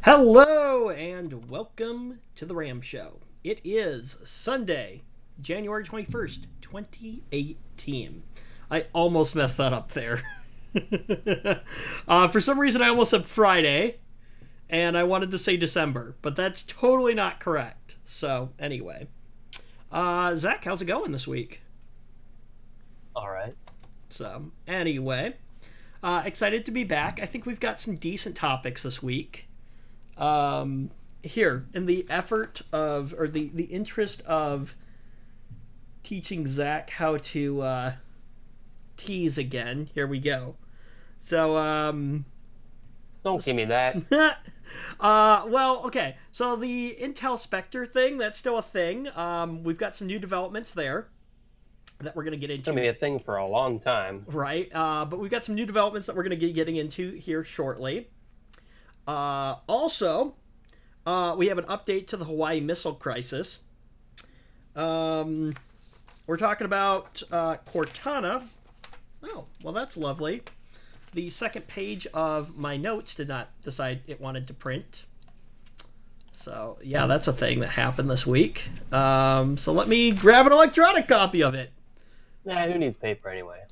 Hello and welcome to the Ram Show. It is Sunday, January 21st, 2018. I almost messed that up there. For some reason, I almost said Friday, and I wanted to say December, but that's totally not correct. So, anyway. Zach, how's it going this week? All right. So, anyway. Excited to be back. I think we've got some decent topics this week. Here, in the effort of, or the interest of teaching Zach how to tease again, here we go. So, Don't give me that. well, okay. So the Intel Spectre thing, that's still a thing. We've got some new developments there that we're going to get It's into. going to be a thing for a long time. Right. But we've got some new developments that we're going to be getting into here shortly. Also, we have an update to the Hawaii missile crisis. We're talking about Cortana. Oh, well, that's lovely. The second page of my notes did not decide it wanted to print. So, yeah, that's a thing that happened this week. So let me grab an electronic copy of it. Nah, who needs paper anyway?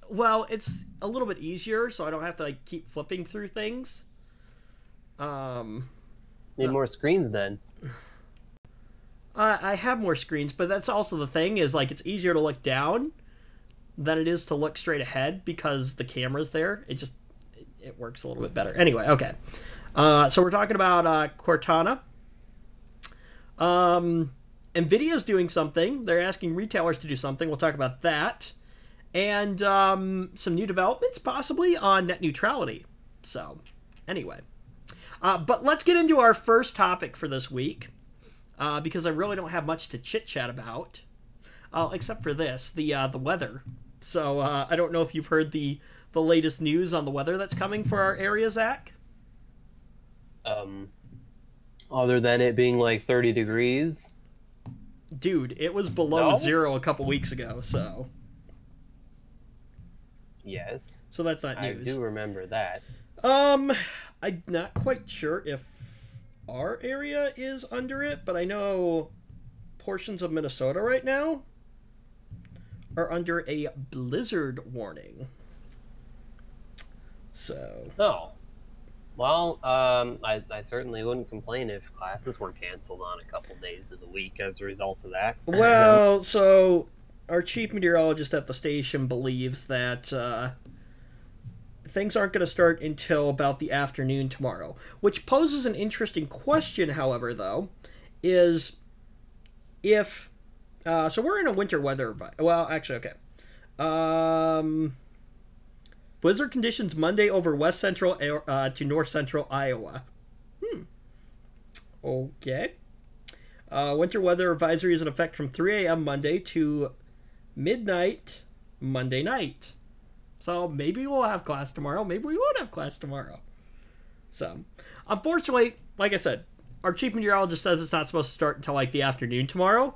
Well, it's a little bit easier, so I don't have to keep flipping through things. Need more screens then. I have more screens, but that's also the thing is it's easier to look down than it is to look straight ahead because the camera's there. It works a little bit better. Anyway, okay. So we're talking about Cortana. NVIDIA's doing something. They're asking retailers to do something. We'll talk about that. And some new developments possibly on net neutrality. So, anyway. But let's get into our first topic for this week. Because I really don't have much to chit-chat about. Except for this, the weather. So, I don't know if you've heard the latest news on the weather that's coming for our area, Zach? Other than it being 30 degrees. Dude, it was below No? zero a couple weeks ago, so... Yes. So that's not I news. do remember that. I'm not quite sure if our area is under it, but I know portions of Minnesota right now are under a blizzard warning. So... Oh. Well, I certainly wouldn't complain if classes were canceled on a couple days of the week as a result of that. Well, so our chief meteorologist at the station believes that things aren't going to start until about the afternoon tomorrow, which poses an interesting question, however, though, is if... so we're in a winter weather... Well, actually, okay. Blizzard conditions Monday over west central to north central Iowa. Okay. Winter weather advisory is in effect from 3 a.m. Monday to midnight Monday night. So maybe we'll have class tomorrow. Maybe we won't have class tomorrow. So, unfortunately, like I said, our chief meteorologist says it's not supposed to start until the afternoon tomorrow.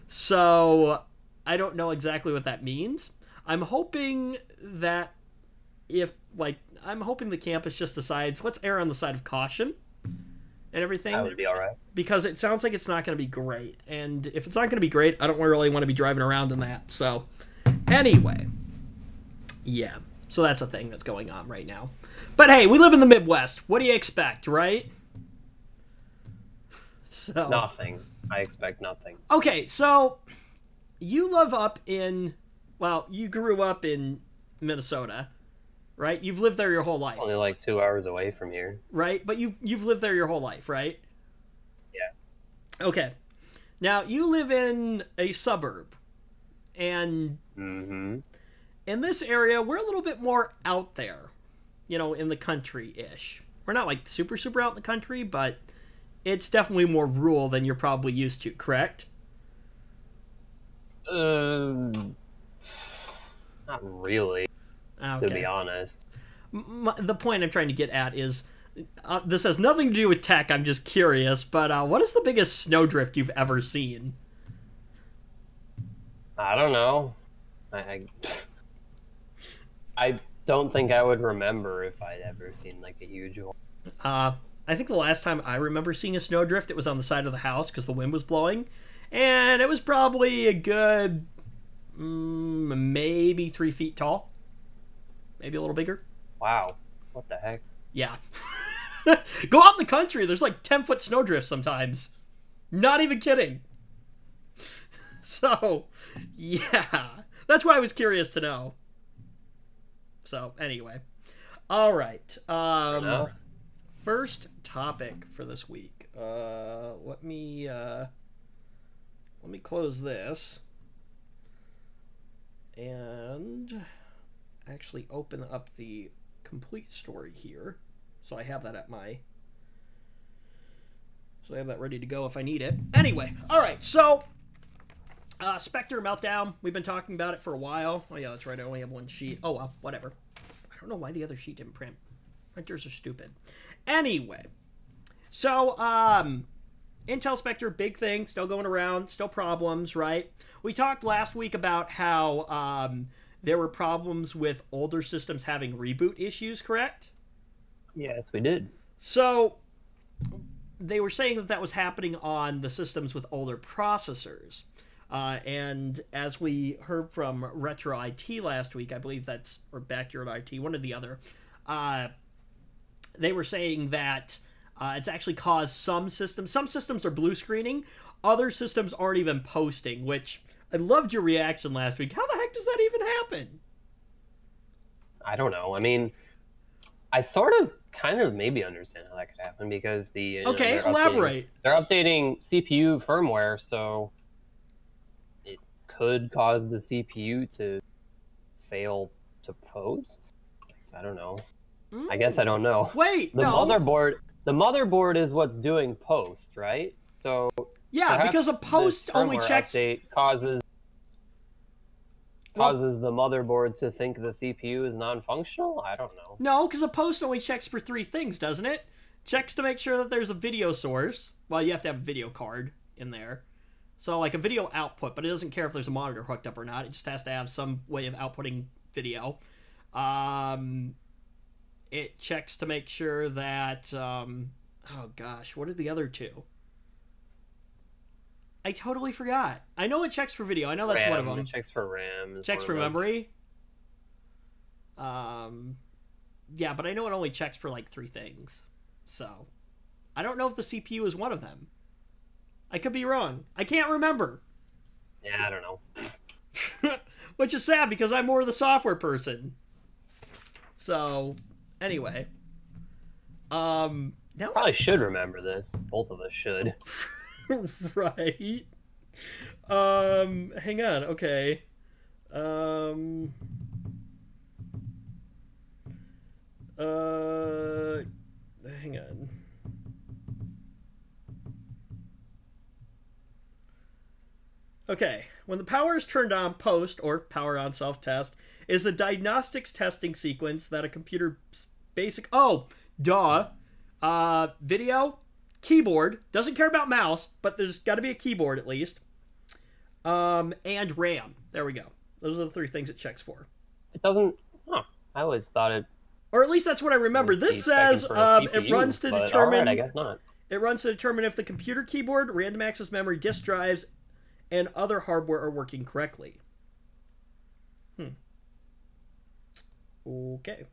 So, I don't know exactly what that means. I'm hoping that I'm hoping the campus just decides, let's err on the side of caution and everything. That would be all right. Because it sounds like it's not going to be great. And if it's not going to be great, I don't really want to be driving around in that. So, anyway. Yeah. So that's a thing that's going on right now. But hey, we live in the Midwest. What do you expect, right? So Nothing. I expect nothing. Okay, so you live up in... Well, you grew up in Minnesota, right? You've lived there your whole life. Only 2 hours away from here. Right? But you've lived there your whole life, right? Yeah. Okay. Now, you live in a suburb. And Mm-hmm. in this area, we're a little bit more out there. In the country-ish. We're not, super, super out in the country, but it's definitely more rural than you're probably used to, correct? Not really, Okay. to be honest. The point I'm trying to get at is, this has nothing to do with tech, I'm just curious, but what is the biggest snowdrift you've ever seen? I don't know. I don't think I would remember if I'd ever seen a huge one. I think the last time I remember seeing a snowdrift, it was on the side of the house because the wind was blowing. And it was probably a good, maybe 3 feet tall. Maybe a little bigger. Wow. What the heck? Yeah. Go out in the country. There's like 10-foot snowdrifts sometimes. Not even kidding. So, yeah. That's why I was curious to know. So, anyway. All right. First topic for this week. Let me close this and actually open up the complete story here. So I have that ready to go if I need it. Anyway, all right. So, Spectre Meltdown. We've been talking about it for a while. Oh yeah, that's right. I only have one sheet. Oh well, whatever. I don't know why the other sheet didn't print. Printers are stupid. Anyway, so Intel Spectre, big thing, still going around, still problems, right? We talked last week about how there were problems with older systems having reboot issues, correct? Yes, we did. So they were saying that was happening on the systems with older processors. And as we heard from Retro IT last week, I believe that's, or Backyard IT, one or the other, they were saying that it's actually caused some systems are blue screening, other systems aren't even posting, which I loved your reaction last week. How the heck does that even happen? I don't know. I mean, I sort of kind of maybe understand how that could happen because okay, elaborate. They're updating CPU firmware, so it could cause the CPU to fail to post. I don't know. I guess I don't know. Wait, the motherboard is what's doing post, right? So yeah, because a post only checks update causes the motherboard to think the CPU is non-functional. I don't know. No, because a post only checks for 3 things, doesn't it? Checks to make sure that there's a video source. Well, you have to have a video card in there. So like a video output, but it doesn't care if there's a monitor hooked up or not. It just has to have some way of outputting video. It checks to make sure that, oh gosh, what are the other 2? I totally forgot. I know it checks for video. I know that's one of them. It checks for RAM. Checks for memory. Yeah, but I know it only checks for like 3 things. So, I don't know if the CPU is one of them. I could be wrong. I can't remember. Yeah, I don't know. Which is sad because I'm more the software person. So, anyway. Now probably should remember this. Both of us should. Right. Hang on. Okay. Hang on. Okay. When the power is turned on, post, or power on self-test, is the diagnostics testing sequence that a computer basic... Oh, duh. Video, keyboard, doesn't care about mouse, but there's got to be a keyboard at least. And RAM. There we go. Those are the 3 things it checks for. It doesn't... Huh. I always thought it... Or at least that's what I remember. This says it runs to determine... Right, I guess not. It runs to determine if the computer keyboard, random access memory, disk drives, and other hardware are working correctly. Okay.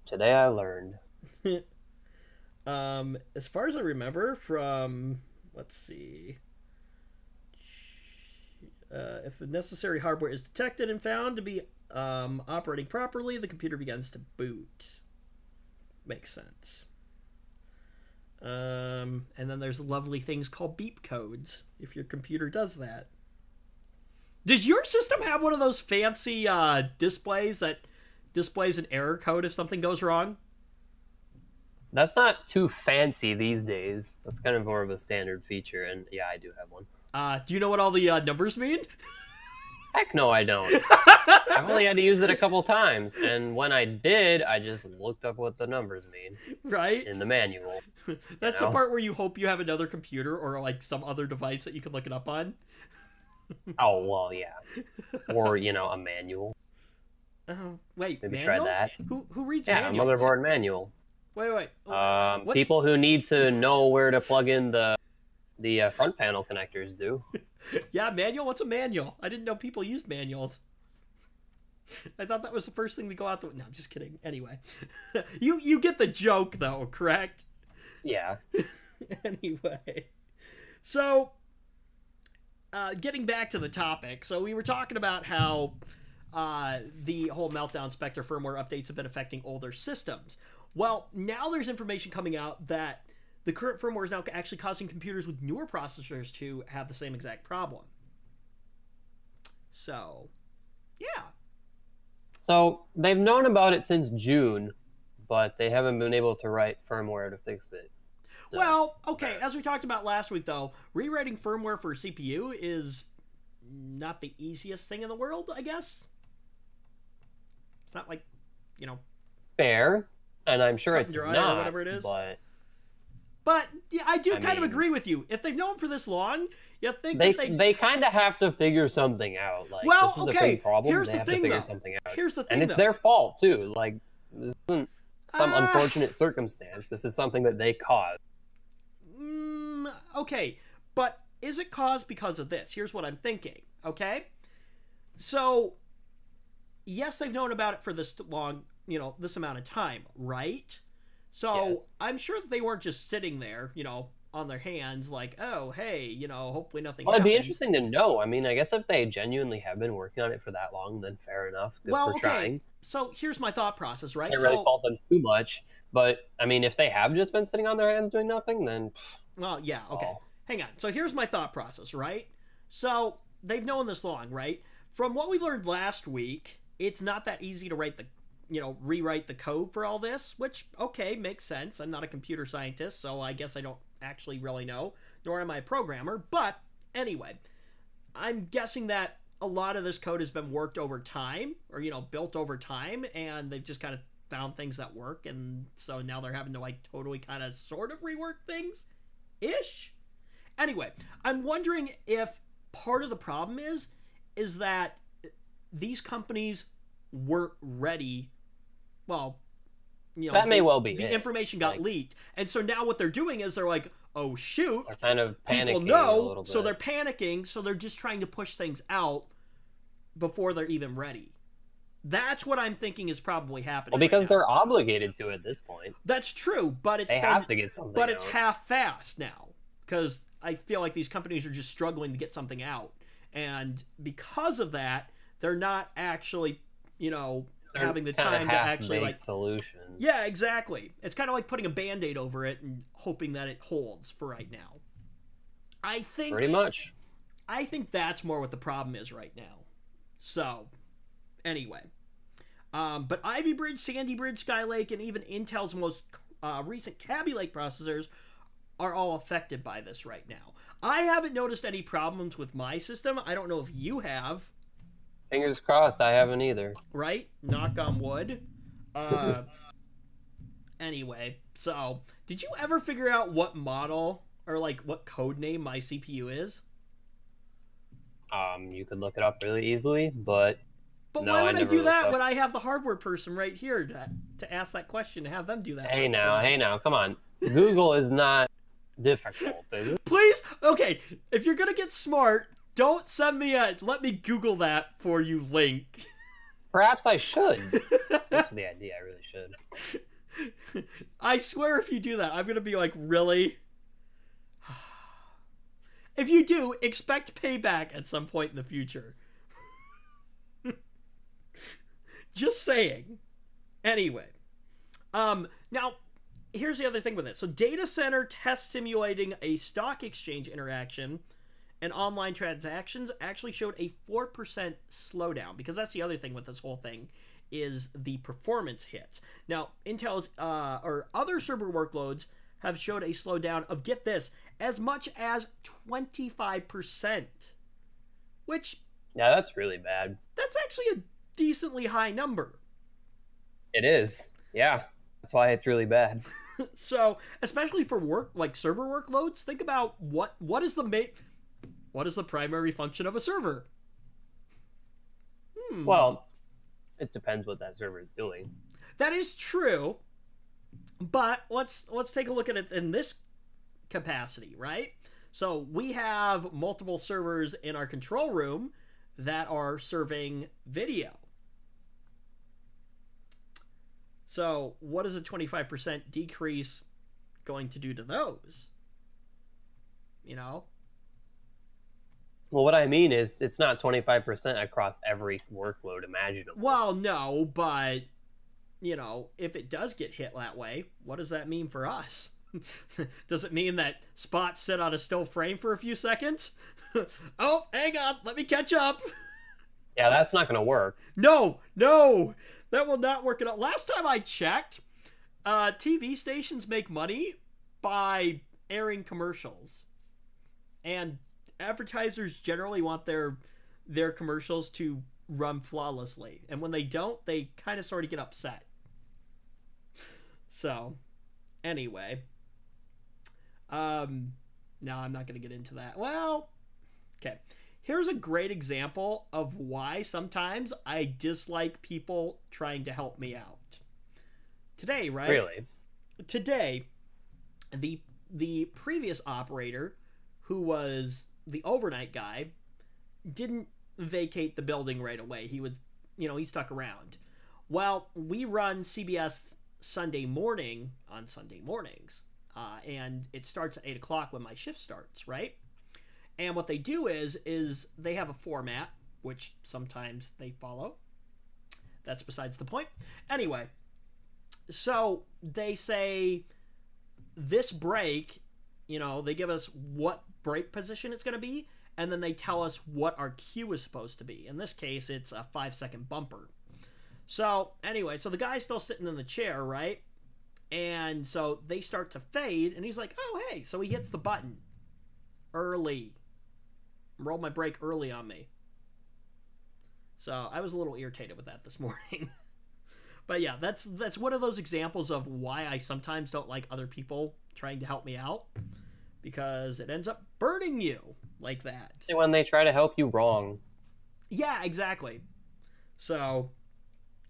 Today I learned. As far as I remember from, let's see, if the necessary hardware is detected and found to be operating properly, the computer begins to boot. Makes sense. And then there's lovely things called beep codes if your computer does that. Does your system have one of those fancy displays that displays an error code if something goes wrong? That's not too fancy these days. That's kind of more of a standard feature, and yeah, I do have one. Do you know what all the numbers mean? Heck no, I don't. I've only had to use it a couple times, and when I did, I just looked up what the numbers mean. Right? In the manual. That's the part where you hope you have another computer or like some other device that you can look it up on. Oh, well, yeah. Or, a manual. Wait, maybe manual? try that. Who reads manuals? Yeah, a motherboard manual. Wait. people who need to know where to plug in the front panel connectors do. Yeah, manual? What's a manual? I didn't know people used manuals. I thought that was the first thing to go out the... No, I'm just kidding. Anyway. You get the joke, though, correct? Yeah. Anyway. So, getting back to the topic. So, we were talking about how the whole Meltdown Spectre firmware updates have been affecting older systems. Well, now there's information coming out that the current firmware is now actually causing computers with newer processors to have the same exact problem. So, yeah. So they've known about it since June, but they haven't been able to write firmware to fix it. So, well, okay, as we talked about last week, though, rewriting firmware for a CPU is not the easiest thing in the world, I guess. It's not like, you know... Fair, and I'm sure it's your eye not, or whatever it is. But yeah, I kind of agree with you. If they've known for this long, you think they kind of have to figure something out. Like, well, this is okay. a big problem. Here's they the have thing, to figure though. something out. Here's the thing, and it's though. their fault too. Like, this isn't some unfortunate circumstance. This is something that they caused. Okay, but is it caused because of this? Here's what I'm thinking. Okay, so yes, they've known about it for this long, this amount of time, right? So Yes. I'm sure that they weren't just sitting there, on their hands, like, oh, hey, hopefully nothing Well, it'd be happens. interesting to know. I mean, I guess if they genuinely have been working on it for that long, then fair enough. Good for trying. So here's my thought process, right? Can't really fault them too much. But, I mean, if they have just been sitting on their hands doing nothing, then... Well, yeah, okay. Oh. Hang on. So here's my thought process, right? So they've known this long, right? From what we learned last week, it's not that easy to rewrite the code for all this, which, okay, makes sense. I'm not a computer scientist, so I guess I don't actually really know, nor am I a programmer. But anyway, I'm guessing that a lot of this code has been worked over time, or, built over time, and they've just kind of found things that work, and so now they're having to, totally kind of sort of rework things-ish? Anyway, I'm wondering if part of the problem is that these companies weren't ready. Well, that may well be the information got leaked, and so now what they're doing is they're like, oh shoot, they're kind of panicking people know, a little bit. so they're panicking, so they're just trying to push things out before they're even ready. That's what I'm thinking is probably happening. Well, because right now. they're obligated to at this point. That's true, but they have to get something. But it's half-fast now, because I feel like these companies are just struggling to get something out, and because of that, they're not actually, having the time to actually solution. Yeah, exactly. It's kind of like putting a Band-Aid over it and hoping that it holds for right now. I think pretty much. I think that's more what the problem is right now. So, anyway, but Ivy Bridge, Sandy Bridge, Skylake, and even Intel's most recent Kaby Lake processors are all affected by this right now. I haven't noticed any problems with my system. I don't know if you have. Fingers crossed, I haven't either. Right? Knock on wood. Anyway, so, did you ever figure out what model, or, what code name my CPU is? You could look it up really easily, but no, why would I do that when I have the hardware person right here to ask that question, to have them do that? Hey now, come on. Google is not difficult, is it? Please? Okay, if you're gonna get smart, don't send me let me Google that for you link. Perhaps I should. That's the idea, I really should. I swear if you do that, I'm gonna be like, really? If you do, expect payback at some point in the future. Just saying. Anyway. Now, here's the other thing with it. So, data center test simulating a stock exchange interaction and online transactions actually showed a 4% slowdown, because that's the other thing with this whole thing is the performance hits. Now, Intel's or other server workloads have showed a slowdown of, get this, as much as 25%, which... Yeah, that's really bad. That's actually a decently high number. It is. Yeah. That's why it's really bad. So, especially for server workloads, think about what is the primary function of a server? Well, it depends what that server is doing. That is true. But let's take a look at it in this capacity, right? So we have multiple servers in our control room that are serving video. So what is a 25% decrease going to do to those? You know? Well, what I mean is it's not 25% across every workload imaginable. Well, no, but, you know, if it does get hit that way, what does that mean for us? Does it mean that spots sit on a still frame for a few seconds? Oh, hang on, let me catch up. Yeah, that's not going to work. No, that will not work at all. Last time I checked, TV stations make money by airing commercials, and advertisers generally want their commercials to run flawlessly, and when they don't, they kind of sort of get upset. So, anyway, no, I'm not going to get into that. Well, okay. Here's a great example of why sometimes I dislike people trying to help me out. Today, right? Really? Today, the previous operator, who was the overnight guy, didn't vacate the building right away. He was, he stuck around. Well, we run CBS Sunday morning on Sunday mornings, and it starts at 8 o'clock when my shift starts, right? And what they do is they have a format, which sometimes they follow. That's besides the point. Anyway, so they say this break, they give us what break position it's going to be, and then they tell us what our cue is supposed to be. In this case, it's a 5-second bumper. So anyway, so the guy's still sitting in the chair, right? And so they start to fade, and he's like, oh, hey. So he hits the button early. Rolled my break early on me. So I was a little irritated with that this morning. But yeah, that's one of those examples of why I sometimes don't like other people trying to help me out, because it ends up burning you like that. When they try to help you wrong. Yeah, exactly. So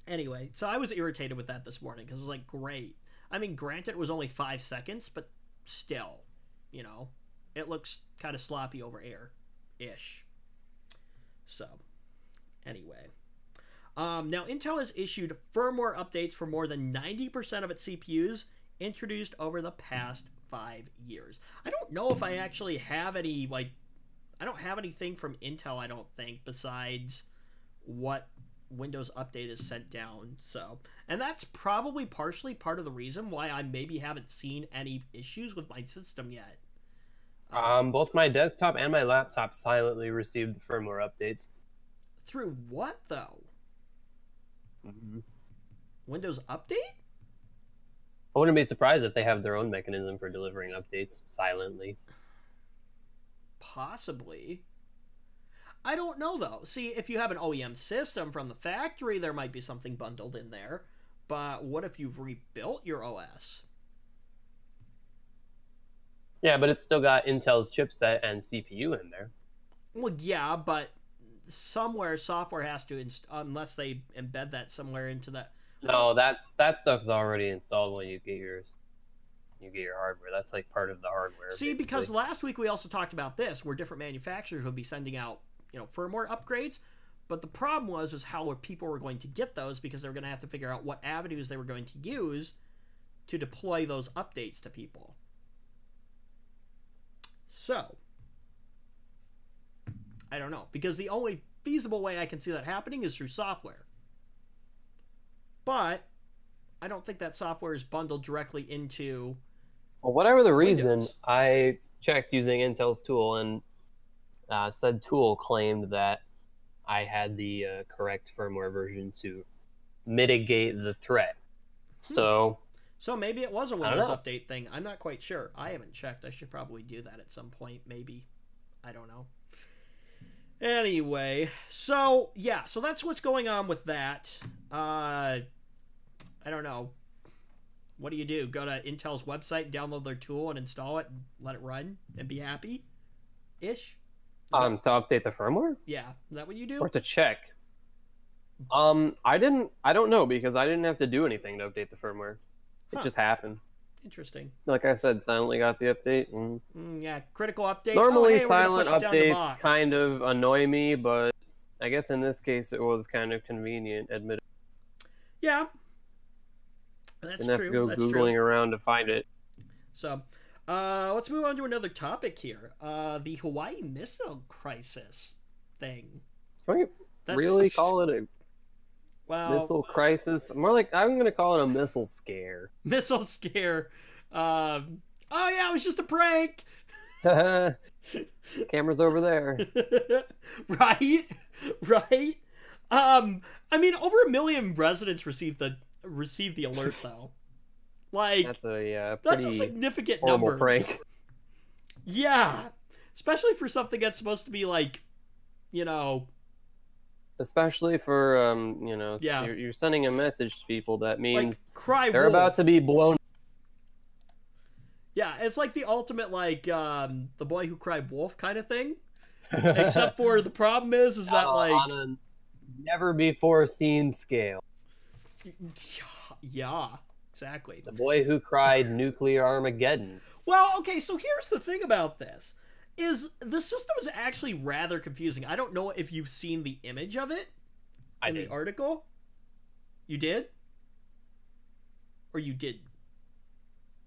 anyway, so I was irritated with that this morning because it was like, great. I mean, granted, it was only 5 seconds, but still, it looks kind of sloppy over air-ish. So anyway. Now, Intel has issued firmware updates for more than 90% of its CPUs introduced over the past 5 years. I don't know if I actually have any, I don't have anything from Intel, I don't think, besides what Windows Update is sent down. So, and that's probably partially part of the reason why I maybe haven't seen any issues with my system yet. Both my desktop and my laptop silently received the firmware updates. Through what, though? Mm-hmm. Windows Update? I wouldn't be surprised if they have their own mechanism for delivering updates silently. Possibly. I don't know, though. See, if you have an OEM system from the factory, there might be something bundled in there. But what if you've rebuilt your OS? Yeah, but it's still got Intel's chipset and CPU in there. Well, yeah, but somewhere software has to, unless they embed that somewhere into that. No, that stuff's already installed when you get your hardware. That's like part of the hardware. See, basically. Because last week we also talked about this, where different manufacturers would be sending out, firmware upgrades. But the problem was how people were going to get those, because they were going to have to figure out what avenues they were going to use to deploy those updates to people. So, I don't know, because the only feasible way I can see that happening is through software. But I don't think that software is bundled directly into Well, whatever the reason, Windows. I checked using Intel's tool, and said tool claimed that I had the correct firmware version to mitigate the threat. So maybe it was a Windows Update thing. I'm not quite sure. I haven't checked. I should probably do that at some point, maybe. I don't know. Anyway, so yeah, so that's what's going on with that. I don't know. What do? Go to Intel's website, download their tool, and install it, and let it run, and be happy? Ish? to update the firmware? Yeah. Is that what you do? Or to check? I don't know, because I didn't have to do anything to update the firmware. It Huh. just happened. Interesting. Like I said, silently got the update. And Yeah, critical update. normally, oh, hey, we're gonna silent push it down the updates box. kind of annoy me, but I guess in this case it was kind of convenient, admittedly. Yeah. That's Didn't have to true. go Googling around to find it. So, let's move on to another topic here. The Hawaii missile crisis thing. Can we That's- really call it a Well, missile crisis? More like, I'm going to call it a missile scare. missile scare. Oh yeah, it was just a prank. Camera's over there. Right? Right? I mean, over 1 million residents received the alert though. Like That's a that's pretty a significant horrible number. prank. Yeah, especially for something that's supposed to be like, you know, Especially for, Yeah. you're sending a message to people that like means cry they're wolf. about to be blown. Yeah, it's like the ultimate like the boy who cried wolf kind of thing. Except for the problem is that like on a never before seen scale. yeah, exactly. The boy who cried nuclear Armageddon. Well, okay, so here's the thing about this. Is the system is actually rather confusing. I don't know if you've seen the image of it in the article. You did? Or you didn't?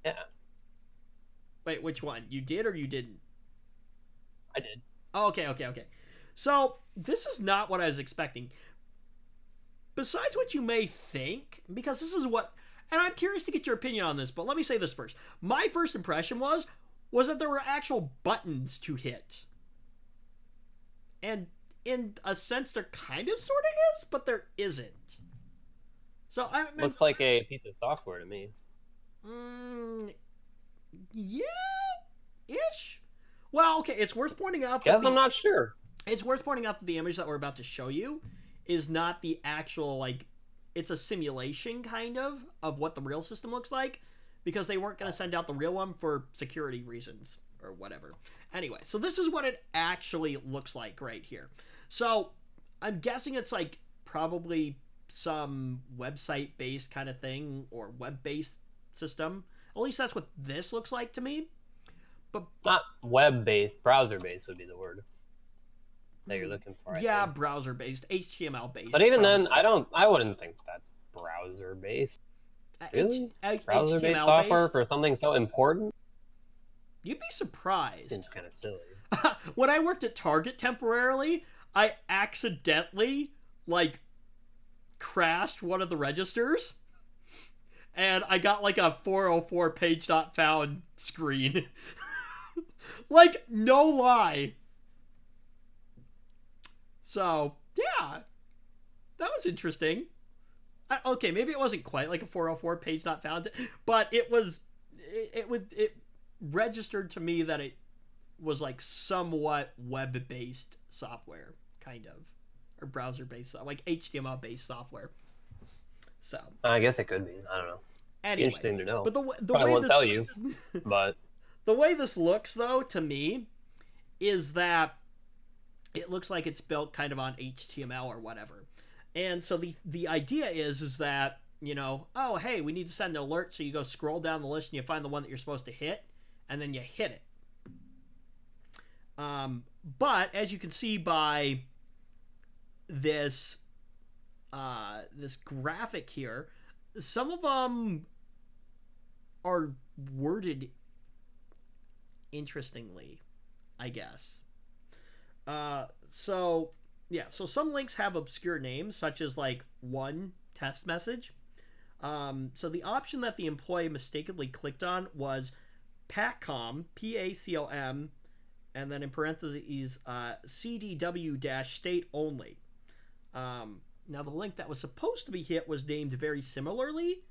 Yeah, Wait, which one? You did or you didn't? I did. Oh, okay. So, this is not what I was expecting. Besides what you may think, because this is what... And I'm curious to get your opinion on this, but let me say this first. My first impression was that there were actual buttons to hit. And in a sense, there kind of sort of is, but there isn't. So, I mean, Looks like a piece of software to me. Yeah, ish. Well, okay, it's worth pointing out. Guess I'm not sure. It's worth pointing out that the image that we're about to show you is not the actual like. It's a simulation kind of what the real system looks like, because they weren't going to send out the real one for security reasons or whatever. Anyway, so this is what it actually looks like right here. So I'm guessing it's like probably some website-based kind of thing or web-based system. At least that's what this looks like to me. But Not web-based, browser-based would be the word that you're looking for. I yeah, think. browser-based, HTML-based. But even then, probably. I wouldn't think that's browser-based. Really? Browser-based HTML software based? for something so important? You'd be surprised. Seems kind of silly. When I worked at Target temporarily, I accidentally like crashed one of the registers, and I got like a 404 page not found screen. Like, no lie. So yeah, that was interesting. Okay, maybe it wasn't quite like a 404 page not found, but it registered to me that it was like somewhat web-based software, kind of, or browser-based, like HTML-based software. So I guess it could be. I don't know. anyway, Interesting to know. but the Probably way won't this tell you, but the way this looks though to me is that it looks like it's built kind of on HTML or whatever. And so the idea is that, you know, oh, hey, we need to send an alert. So you go scroll down the list and you find the one that you're supposed to hit, and then you hit it. But as you can see by this this graphic here, some of them are worded interestingly, I guess. So some links have obscure names, such as like one test message. So the option that the employee mistakenly clicked on was PACOM, PACOM, and then in parentheses, CDW-state only. Now the link that was supposed to be hit was named very similarly,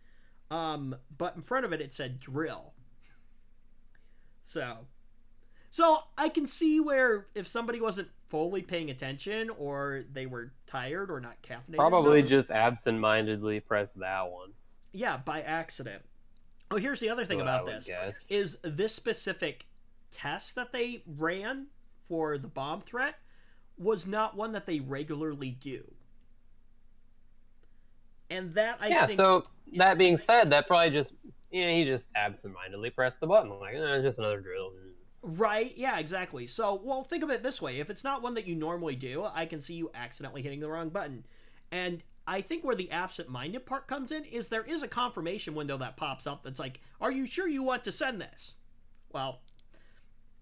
but in front of it said drill. So I can see where if somebody wasn't fully paying attention, or they were tired or not caffeinated probably enough, just absent-mindedly pressed that one. yeah, by accident. Oh, here's the other thing What I about would this guess. is this specific test that they ran for the bomb threat was not one that they regularly do. And that I Yeah, think so that being said, that probably just yeah, he just absentmindedly pressed the button, like, just another drill. Right, yeah, exactly. So, well, think of it this way. If it's not one that you normally do, I can see you accidentally hitting the wrong button. And I think where the absent-minded part comes in is there is a confirmation window that pops up that's like, are you sure you want to send this? Well,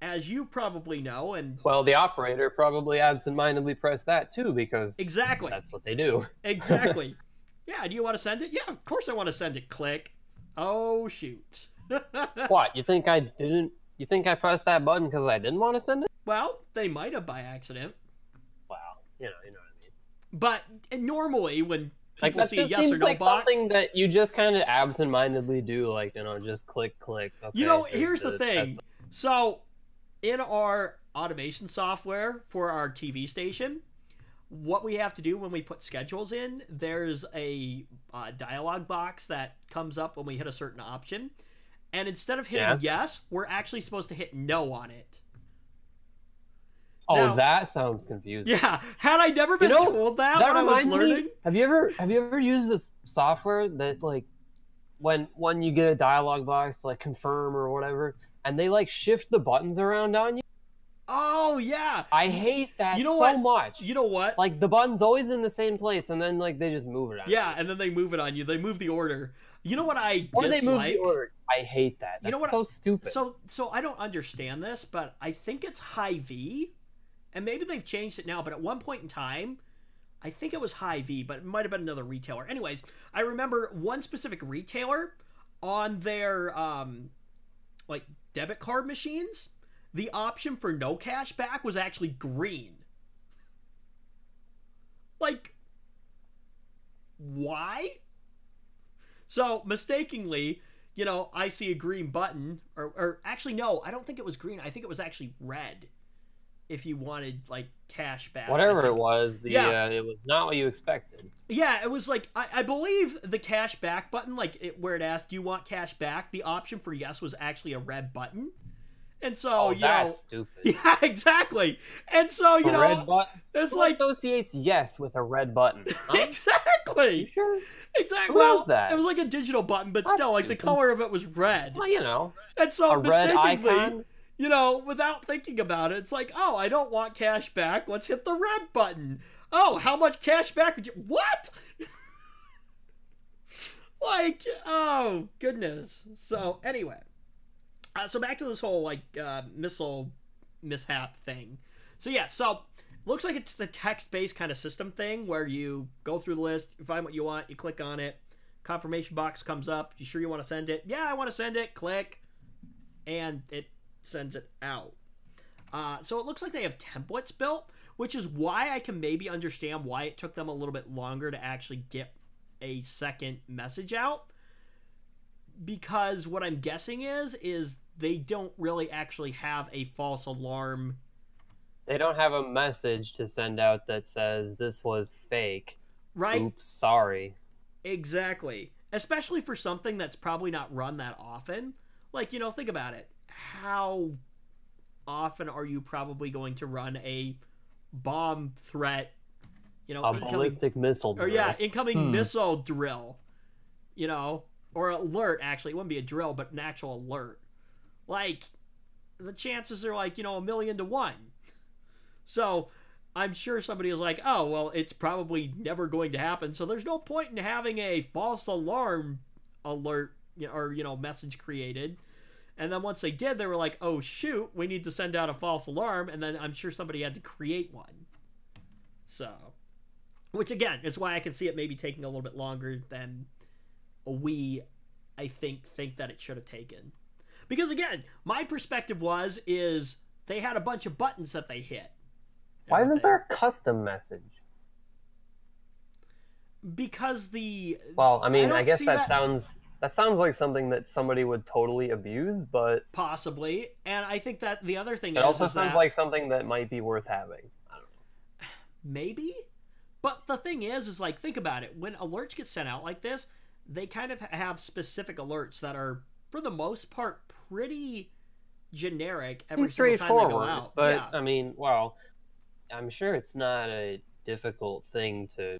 as you probably know, and... Well, the operator probably absentmindedly pressed that too, because exactly. that's what they do. Exactly. Yeah, do you want to send it? Yeah, of course I want to send it. Click. Oh, shoot. What, you think I didn't... You think I pressed that button because I didn't want to send it? Well, they might have by accident. Wow, you know what I mean. But normally, when people that see a just yes seems or no like box, something that you just kind of absentmindedly do, like, just click. Okay, here's the thing. So, in our automation software for our TV station, what we have to do when we put schedules in, there's a dialog box that comes up when we hit a certain option. And instead of hitting yes, we're actually supposed to hit no on it. Oh, now, that sounds confusing. Yeah, had I never been told that when I was learning. Have you ever used this software that, like, when you get a dialog box, like, confirm or whatever, and they, like, shift the buttons around on you? Oh, yeah. I hate that much. You know what? Like, the button's always in the same place, and then, like, they just move it on you. Yeah, and then they move it on you. They move the order. You know what I dislike? They move the order. I hate that. That's so stupid. So I don't understand this, but I think it's Hy-Vee, and maybe they've changed it now, but at one point in time, I think it was Hy-Vee, but it might have been another retailer. Anyways, I remember one specific retailer on their, like, debit card machines, the option for no cash back was actually green. Like, why? So, mistakenly, I see a green button, or actually, no, I don't think it was green. I think it was actually red if you wanted, like, cash back. Whatever it was, it was not what you expected. Yeah, it was like, I believe the cash back button, like, where it asked, do you want cash back? The option for yes was actually a red button. And so, that's stupid. Yeah, exactly. And so, a red button? It's Who like... associates yes with a red button? Huh? Exactly. You sure? Exactly. Who does that? It was like a digital button, but still, like, the color of it was red. Well, And so, a red mistakenly, icon? without thinking about it, it's like, oh, I don't want cash back. Let's hit the red button. Oh, how much cash back would you... What? Like, oh, goodness. So, anyway. So back to this whole, like, missile mishap thing. So, yeah, looks like it's a text-based kind of system thing where you go through the list, you find what you want, you click on it, confirmation box comes up, you sure you want to send it? Yeah, I want to send it, click, and it sends it out. So it looks like they have templates built, which is why I can maybe understand why it took them a little bit longer to actually get a second message out. Because what I'm guessing is they don't really actually have a false alarm. They don't have a message to send out that says this was fake. Right? Oops, sorry. Exactly. Especially for something that's probably not run that often. Like, think about it. How often are you probably going to run a bomb threat, a ballistic missile drill. Or, yeah, incoming missile drill, or alert, actually. It wouldn't be a drill, but an actual alert. Like, the chances are, like, 1,000,000 to 1. So, I'm sure somebody is like, oh, well, it's probably never going to happen, so there's no point in having a false alarm alert, or, message created. And then once they did, they were like, oh, shoot, we need to send out a false alarm, and then I'm sure somebody had to create one. So, which, again, is why I can see it maybe taking a little bit longer than I think that it should have taken. Because, again, my perspective is they had a bunch of buttons that they hit. Why isn't there a custom message? Because Well, I guess that sounds like something that somebody would totally abuse, but... Possibly. And I think that the other thing it also sounds like something that might be worth having. I don't know. Maybe? But the thing is like, think about it. When alerts get sent out like this, they kind of have specific alerts that are, for the most part, pretty generic every single time they go out. But, yeah. I'm sure it's not a difficult thing to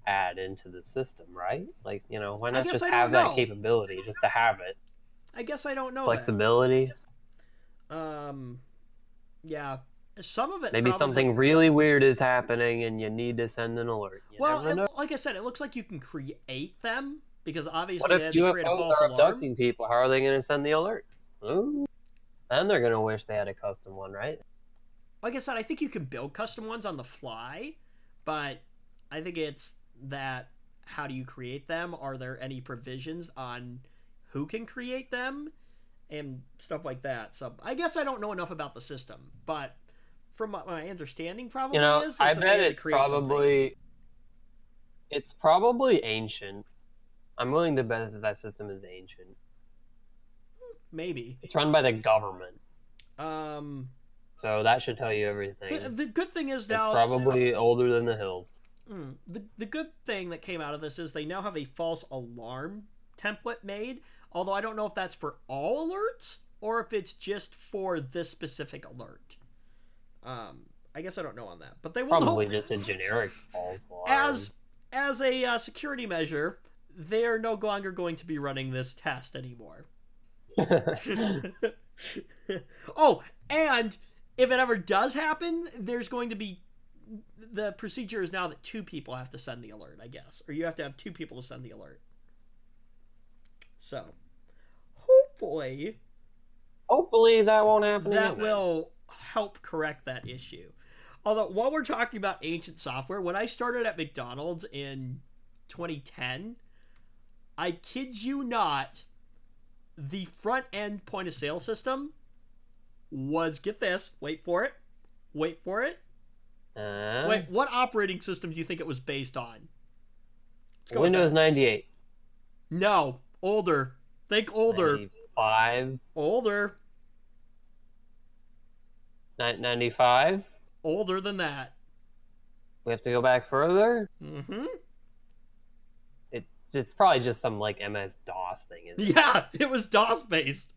add into the system, right? Like, why not just have that capability, just to have it? I guess I don't know Flexibility. that. Yeah. Some of it Maybe probably... something really weird is happening and you need to send an alert. You Well, never know. like I said, it looks like you can create them because What obviously if they had to create a UFOs false are alarm. abducting people? How are they going to send the alert? Ooh. Then they're going to wish they had a custom one, right? Like I said, I think you can build custom ones on the fly, but I think it's that how do you create them? Are there any provisions on who can create them and stuff like that? So I guess I don't know enough about the system, but from my understanding, probably is I that bet they had to it's create something. probably ancient. I'm willing to bet that that system is ancient. Maybe. It's run by the government. So that should tell you everything. The good thing is now... It's probably older than the hills. The good thing that came out of this is they now have a false alarm template made, although I don't know if that's for all alerts or if it's just for this specific alert. I guess I don't know on that, but they will probably know. Just a generic false alarm. As a security measure, they are no longer going to be running this test anymore. Oh, and if it ever does happen, there's going to be... The procedure is now that 2 people have to send the alert, I guess. Or you have to have 2 people to send the alert. So, hopefully that won't happen. That will help correct that issue. Although, while we're talking about ancient software, when I started at McDonald's in 2010, I kid you not, the front end point of sale system was, get this, wait for it. Wait, what operating system do you think it was based on? Windows 98. No, older. Think older. 95. Older. 95. Older than that. We have to go back further. Mm-hmm. It's probably just some like MS DOS thing, isn't it? Yeah, it was DOS based.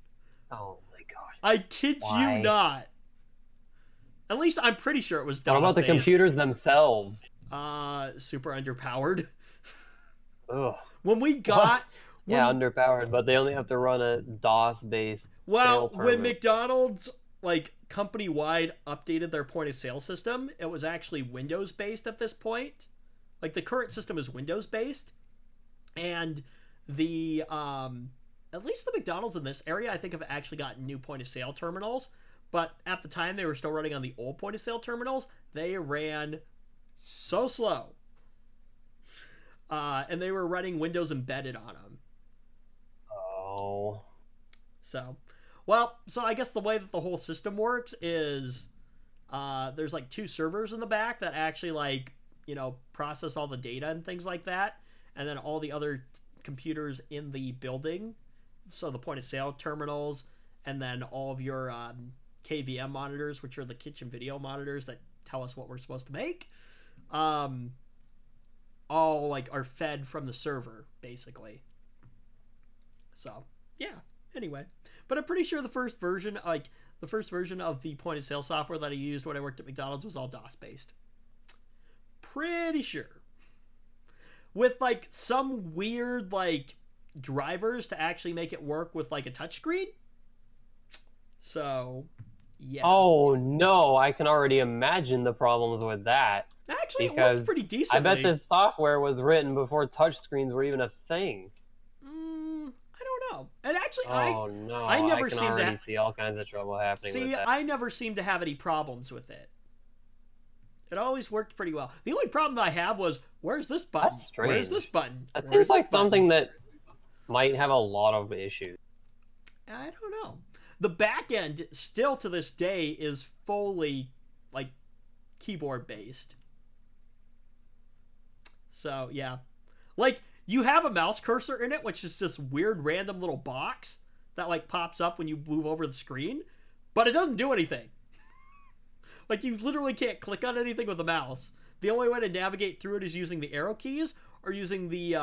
Oh my god! I kid you not. At least I'm pretty sure it was DOS. What about the computers themselves? Super underpowered. Ugh. When we got... underpowered, but they only have to run a DOS-based when McDonald's, like, company-wide updated their point-of-sale system, it was actually Windows-based at this point. Like, the current system is Windows-based. And the, at least the McDonald's in this area, I think, have actually gotten new point-of-sale terminals. But at the time, they were still running on the old point-of-sale terminals. They ran so slow. And they were running Windows embedded on them. Oh. So I guess the way that the whole system works is there's like 2 servers in the back that actually, like, you know, process all the data and things like that. And then all the other computers in the building, so the point-of-sale terminals, and then all of your KVM monitors, which are the kitchen video monitors that tell us what we're supposed to make, all like are fed from the server, basically. So yeah, anyway, but I'm pretty sure the first version of the point-of-sale software that I used when I worked at McDonald's was all DOS based. Pretty sure, with like some weird like drivers to actually make it work with like a touchscreen. So yeah. Oh no, I can already imagine the problems with that. Actually, it worked pretty decently. I bet this software was written before touchscreens were even a thing. I don't know. And actually, I never seem to see all kinds of trouble happening with that. I never seem to have any problems with it. It always worked pretty well. The only problem I have was, where's this button? That's strange. Where's this button? That seems like something that might have a lot of issues. I don't know. The back end, still to this day, is fully, like, keyboard based. So, yeah. Like, you have a mouse cursor in it, which is this weird random little box that, like, pops up when you move over the screen, but it doesn't do anything. Like, you literally can't click on anything with the mouse. The only way to navigate through it is using the arrow keys or using the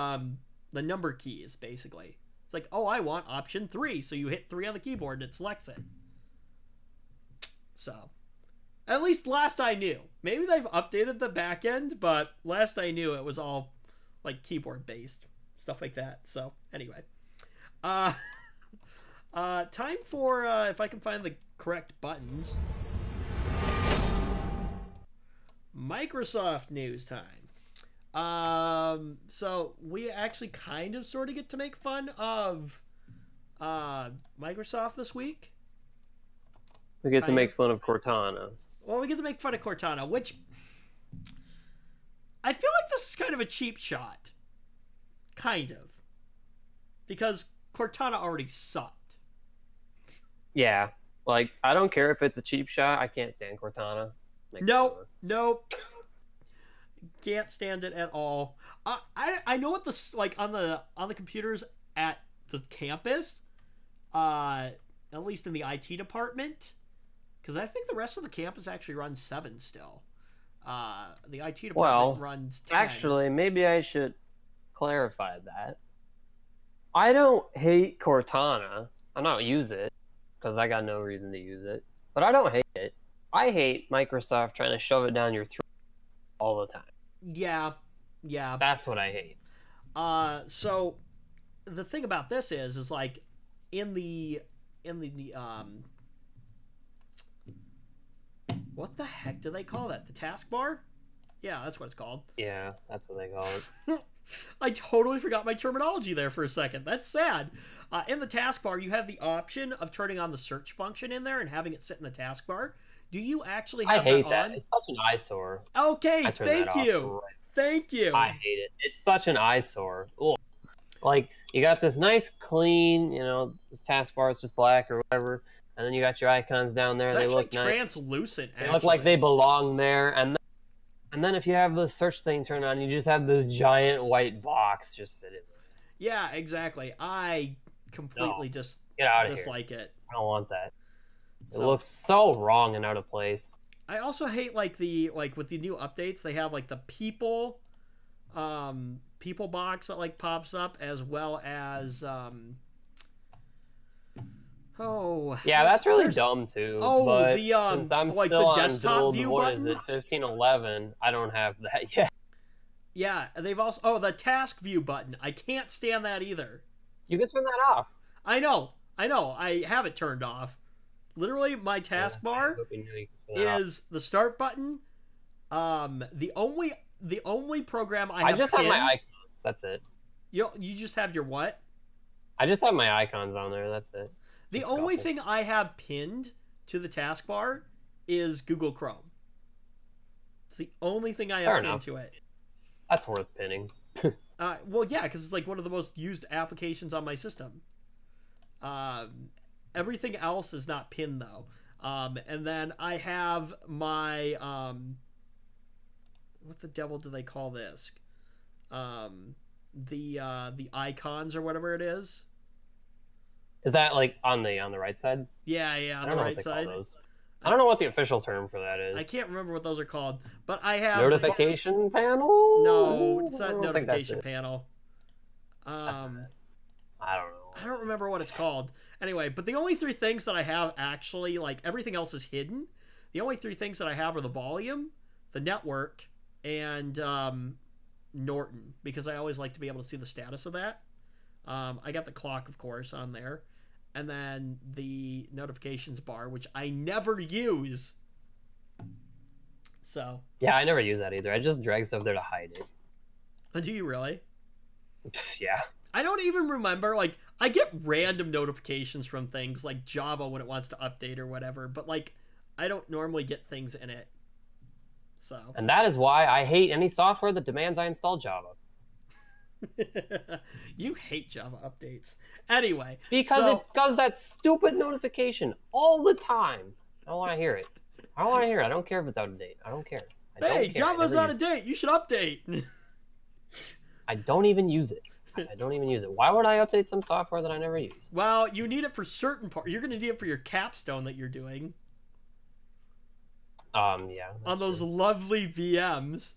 number keys, basically. It's like, oh, I want option 3. So you hit 3 on the keyboard and it selects it. So, at least last I knew. Maybe they've updated the back end, but last I knew it was all, like, keyboard-based. Stuff like that. So, anyway. Time for if I can find the correct buttons. Microsoft news time. So we actually kind of sort of get to make fun of Microsoft this week. We get to make fun of Cortana. Well, we get to make fun of Cortana, which I feel like this is kind of a cheap shot. Kind of. Because Cortana already sucked. Yeah. Like, I don't care if it's a cheap shot. I can't stand Cortana. Nope. Can't stand it at all. I know what this like on the computers at the campus, at least in the IT department, because I think the rest of the campus actually runs 7 still. The IT department runs 10. Actually, maybe I should clarify that. I don't hate Cortana. I don't use it because I got no reason to use it. But I don't hate it. I hate Microsoft trying to shove it down your throat all the time. Yeah. That's what I hate. So the thing about this is like in the what the heck do they call that? The taskbar? Yeah, that's what it's called. Yeah, that's what they call it. I totally forgot my terminology there for a second. That's sad. In the taskbar, you have the option of turning on the search function in there and having it sit in the taskbar. Do you actually have that on? I hate that. It's such an eyesore. Okay, thank you. Thank you. I hate it. It's such an eyesore. Ugh. Like, you got this nice, clean, this taskbar is just black or whatever, and then you got your icons down there. It's they actually look nice. Translucent, They look like they belong there, and then if you have the search thing turned on, you just have this giant white box just sitting there. Yeah, exactly. I completely dislike it. I don't want that. It looks so wrong and out of place. I also hate with the new updates, they have like the people box that pops up, as well as that's really dumb too. But since I'm still the desktop on view what button? is it, 1511? I don't have that yet. Yeah, they've also the task view button. I can't stand that either. You can turn that off. I know. I have it turned off. Literally, my taskbar is the start button. The only program I just have my icons. That's it. You just have your what? I just have my icons on there. That's it. The only thing I have pinned to the taskbar is Google Chrome. It's the only thing I have pinned to it. That's worth pinning. Well, yeah, because it's like one of the most used applications on my system. Everything else is not pinned though. And then I have my what the devil do they call this? The icons or whatever it is. Is that like on the right side? Yeah, on the right side. I don't know what the official term for that is. I can't remember what those are called, but I have notification panel. No, it's not notification panel. I don't know. I don't remember what it's called. Anyway, but the only 3 things that I have actually, everything else is hidden. The only 3 things that I have are the volume, the network, and Norton, because I always like to be able to see the status of that. I got the clock, of course, on there. And then the notifications bar, which I never use. So. Yeah, I never use that either. I just drag stuff there to hide it. Do you really? Yeah. I don't even remember, I get random notifications from things like Java when it wants to update or whatever, but, I don't normally get things in it. So. And that is why I hate any software that demands I install Java. You hate Java updates. Anyway. Because it does that stupid notification all the time. I don't want to hear it. I don't care if it's out of date. I don't care. Hey, Java's out of date. You should update. I don't even use it. I don't even use it. Why would I update some software that I never use? Well, you need it for certain parts. You're going to need it for your capstone that you're doing. Yeah. On those lovely VMs.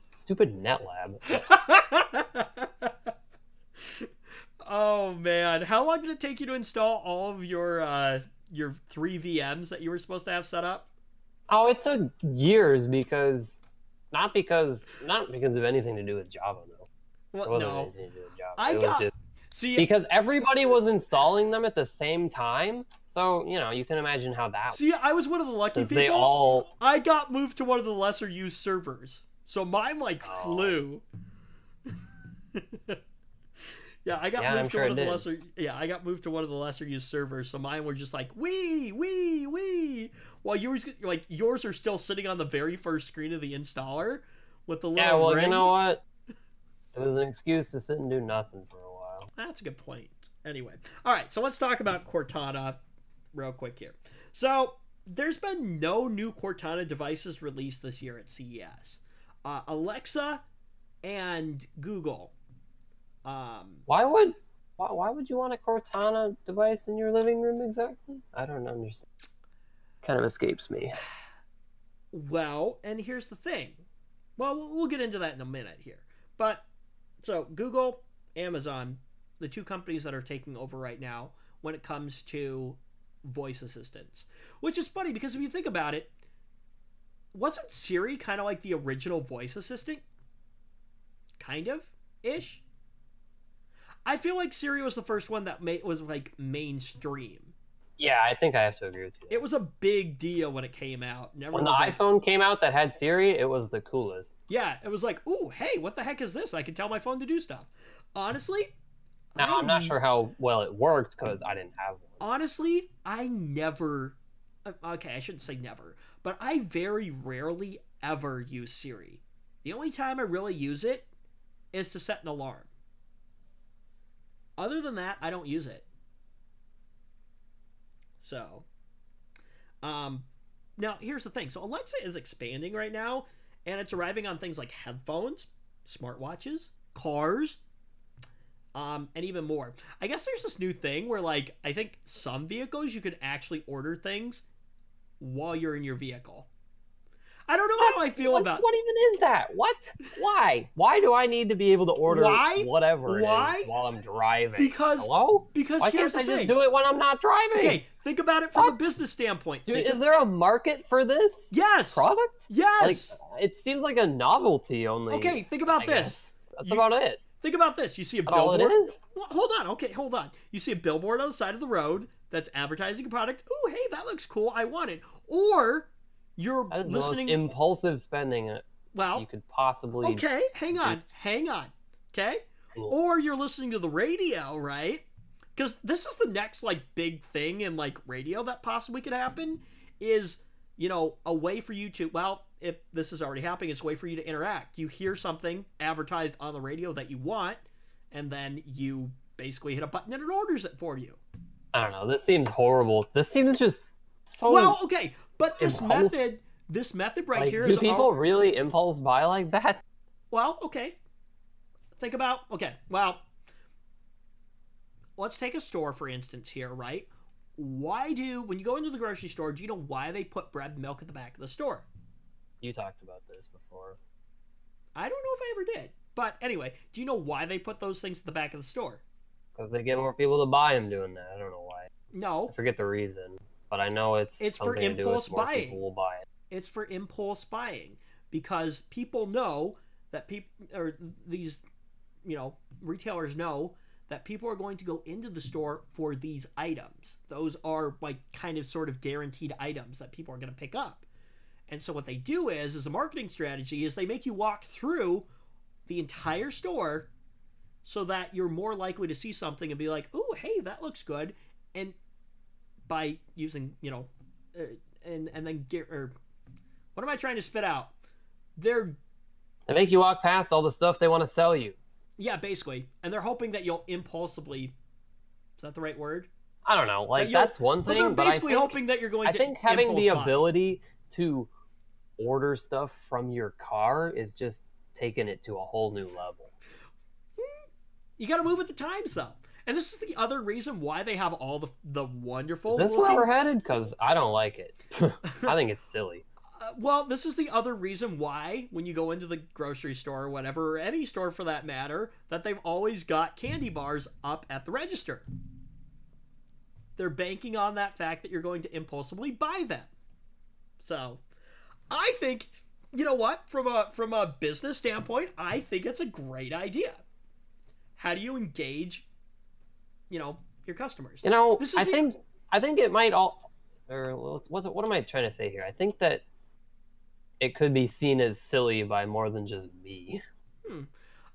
Stupid NetLab. Oh man, how long did it take you to install all of your 3 VMs that you were supposed to have set up? Oh, it took years not because of anything to do with Java, though. Well, no. Anything to do with Java. See, because everybody was installing them at the same time. So, you can imagine how that see, I was one of the lucky since people. they all I got moved to one of the lesser used servers, so mine flew. Yeah, I got moved to one of the lesser. Yeah, I got moved to one of the lesser used servers, so mine were just like wee. While yours are still sitting on the very first screen of the installer with the little. Yeah, well, ring. you know what? It was an excuse to sit and do nothing for a while. That's a good point. Anyway, all right, so let's talk about Cortana real quick here. So there's been no new Cortana devices released this year at CES. Alexa and Google. Why would you want a Cortana device in your living room exactly? I don't understand. Kind of escapes me. Well, and here's the thing. Well, we'll get into that in a minute here. But so Google, Amazon, the two companies that are taking over right now when it comes to voice assistants, which is funny because if you think about it, wasn't Siri kind of like the original voice assistant? Kind of ish. I feel like Siri was the first one that was like mainstream. Yeah, I think I have to agree with you. It was a big deal when it came out. When the iPhone came out that had Siri, it was the coolest. Yeah, it was like, ooh, hey, what the heck is this? I can tell my phone to do stuff. Honestly, now, I'm not sure how well it worked because I didn't have one. Honestly, I never. Okay, I shouldn't say never, but I very rarely ever use Siri. The only time I really use it is to set an alarm. Other than that, I don't use it. So, now here's the thing. So Alexa is expanding right now, and it's arriving on things like headphones, smartwatches, cars, and even more. I guess there's this new thing where, like, I think some vehicles you can actually order things while you're in your vehicle. I don't know how I feel about. What even is that? What? Why? Why do I need to be able to order whatever it is while I'm driving? Because why here's can't the I thing. just do it when I'm not driving? Okay, think about it from a business standpoint. Dude, is there a market for this? Yes. Product? Yes. Like, it seems like a novelty only. Okay, think about this. That's about it. Think about this. You see a billboard. All it is? Well, hold on. Okay, hold on. You see a billboard on the side of the road that's advertising a product. Ooh, hey, that looks cool. I want it. Or you're that is listening. The most impulsive spending you could possibly. Okay, hang on. Okay, or you're listening to the radio, right? Because this is the next like big thing in like radio that possibly could happen. Is a way for you to if this is already happening, it's a way for you to interact. You hear something advertised on the radio that you want, and then you basically hit a button and it orders it for you. I don't know. This seems horrible. This seems just so. Well, okay, but this method right here is. Do people really impulse buy like that? Well, okay. Think about let's take a store for instance here, right? When you go into the grocery store, do you know why they put bread and milk at the back of the store? You talked about this before. I don't know if I ever did. But anyway, do you know why they put those things at the back of the store? Because they get more people to buy them doing that. I don't know why. No. I forget the reason. But I know it's for impulse more buying. People will buy it. It's for impulse buying. Because people know that these, retailers know that people are going to go into the store for these items. Those are like kind of sort of guaranteed items that people are going to pick up. And so what they do is, as a marketing strategy, is they make you walk through the entire store so that you're more likely to see something and be like, "Ooh, hey, that looks good." And by using, and then what am I trying to spit out? They make you walk past all the stuff they want to sell you. Yeah, basically. And they're hoping that you'll impulsively, is that the right word? I don't know. Like, that's one thing, but they're basically hoping that you're going to I think having the ability to order stuff from your car is just taking it to a whole new level. You got to move with the times, though. And this is the other reason why they have all the wonderful... Is this where we're headed? Because I don't like it. I think it's silly. Well, this is the other reason why, when you go into the grocery store or whatever, or any store for that matter, that they've always got candy bars up at the register. They're banking on that fact that you're going to impulsively buy them. So, I think, you know what? From a business standpoint, I think it's a great idea. How do you engage your customers. This is I think it might all, or what am I trying to say here? I think that it could be seen as silly by more than just me.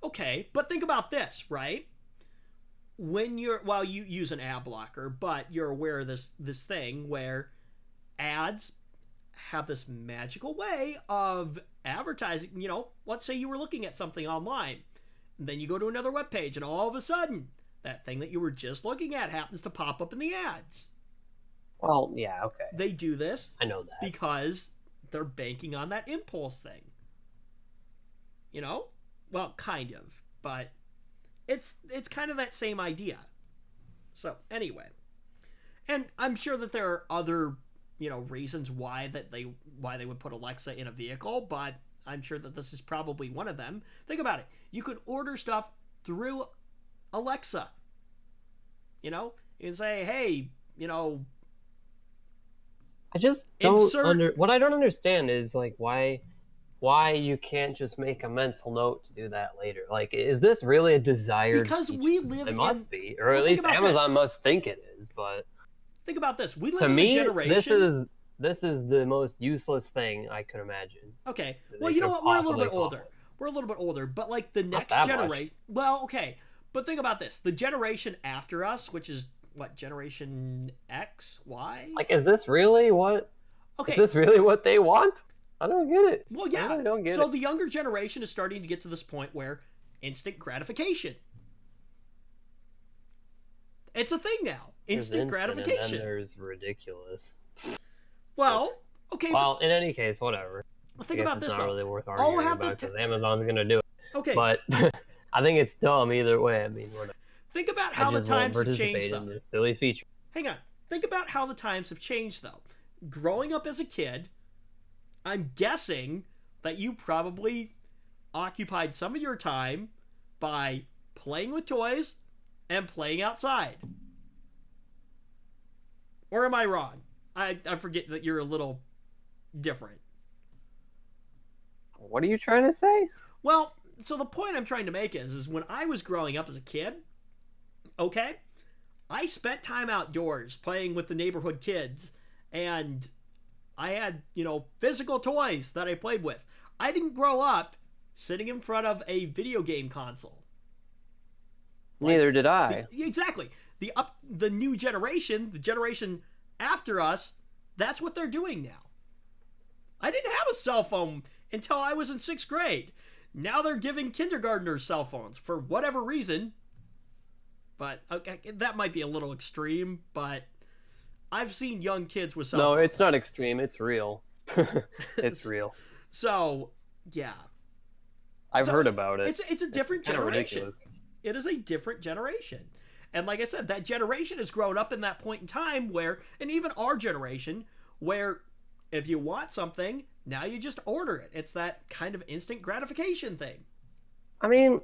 Okay, but think about this, right? When you use an ad blocker, but you're aware of this thing where ads have this magical way of advertising. Let's say you were looking at something online, and then you go to another web page, and all of a sudden, that thing that you were just looking at happens to pop up in the ads. Well, yeah, okay. They do this. I know that. Because they're banking on that impulse thing. Well, kind of, but it's kind of that same idea. So anyway, and I'm sure that there are other reasons why they would put Alexa in a vehicle, but I'm sure that this is probably one of them. Think about it. You could order stuff through Alexa. You say, hey, I just don't what I don't understand is like why you can't just make a mental note to do that later. Like, is this really a desired because feature? We live it must be, or at least Amazon must think it is, but think about this. We live in a generation. This is the most useless thing I could imagine. Okay. Well, you know what? We're a little bit older. We're a little bit older, but like the next generation. Well, okay. But think about this. The generation after us, which is what, Generation X, Y? Like, is this really what? Okay. Is this really what they want? I don't get it. Well, yeah. I really don't get it. So the younger generation is starting to get to this point where instant gratification. It's a thing now. Instant gratification. And then there's ridiculous. Well, okay. Well, in any case, whatever. Think about this. It's not really worth arguing about because Amazon's going to do it. Okay. But I think it's dumb either way. I mean, whatever. Think about how the times have changed, though. In this silly feature. Hang on. Think about how the times have changed, though. Growing up as a kid, I'm guessing that you probably occupied some of your time by playing with toys and playing outside. Or am I wrong? I forget that you're a little different. What are you trying to say? Well, so the point I'm trying to make is when I was growing up as a kid, okay, I spent time outdoors playing with the neighborhood kids, and I had, physical toys that I played with. I didn't grow up sitting in front of a video game console. Neither did I. Exactly. The new generation, the generation after us, that's what they're doing now. I didn't have a cell phone until I was in 6th grade. Now they're giving kindergartners cell phones for whatever reason. But okay, that might be a little extreme, but I've seen young kids with cell phones. No, it's not extreme. It's real. It's real. So, yeah. I've heard about it. It's a different generation. Ridiculous. It is a different generation. And like I said, that generation has grown up in that point in time where, and even our generation, where if you want something, now you just order it. It's that kind of instant gratification thing. I mean,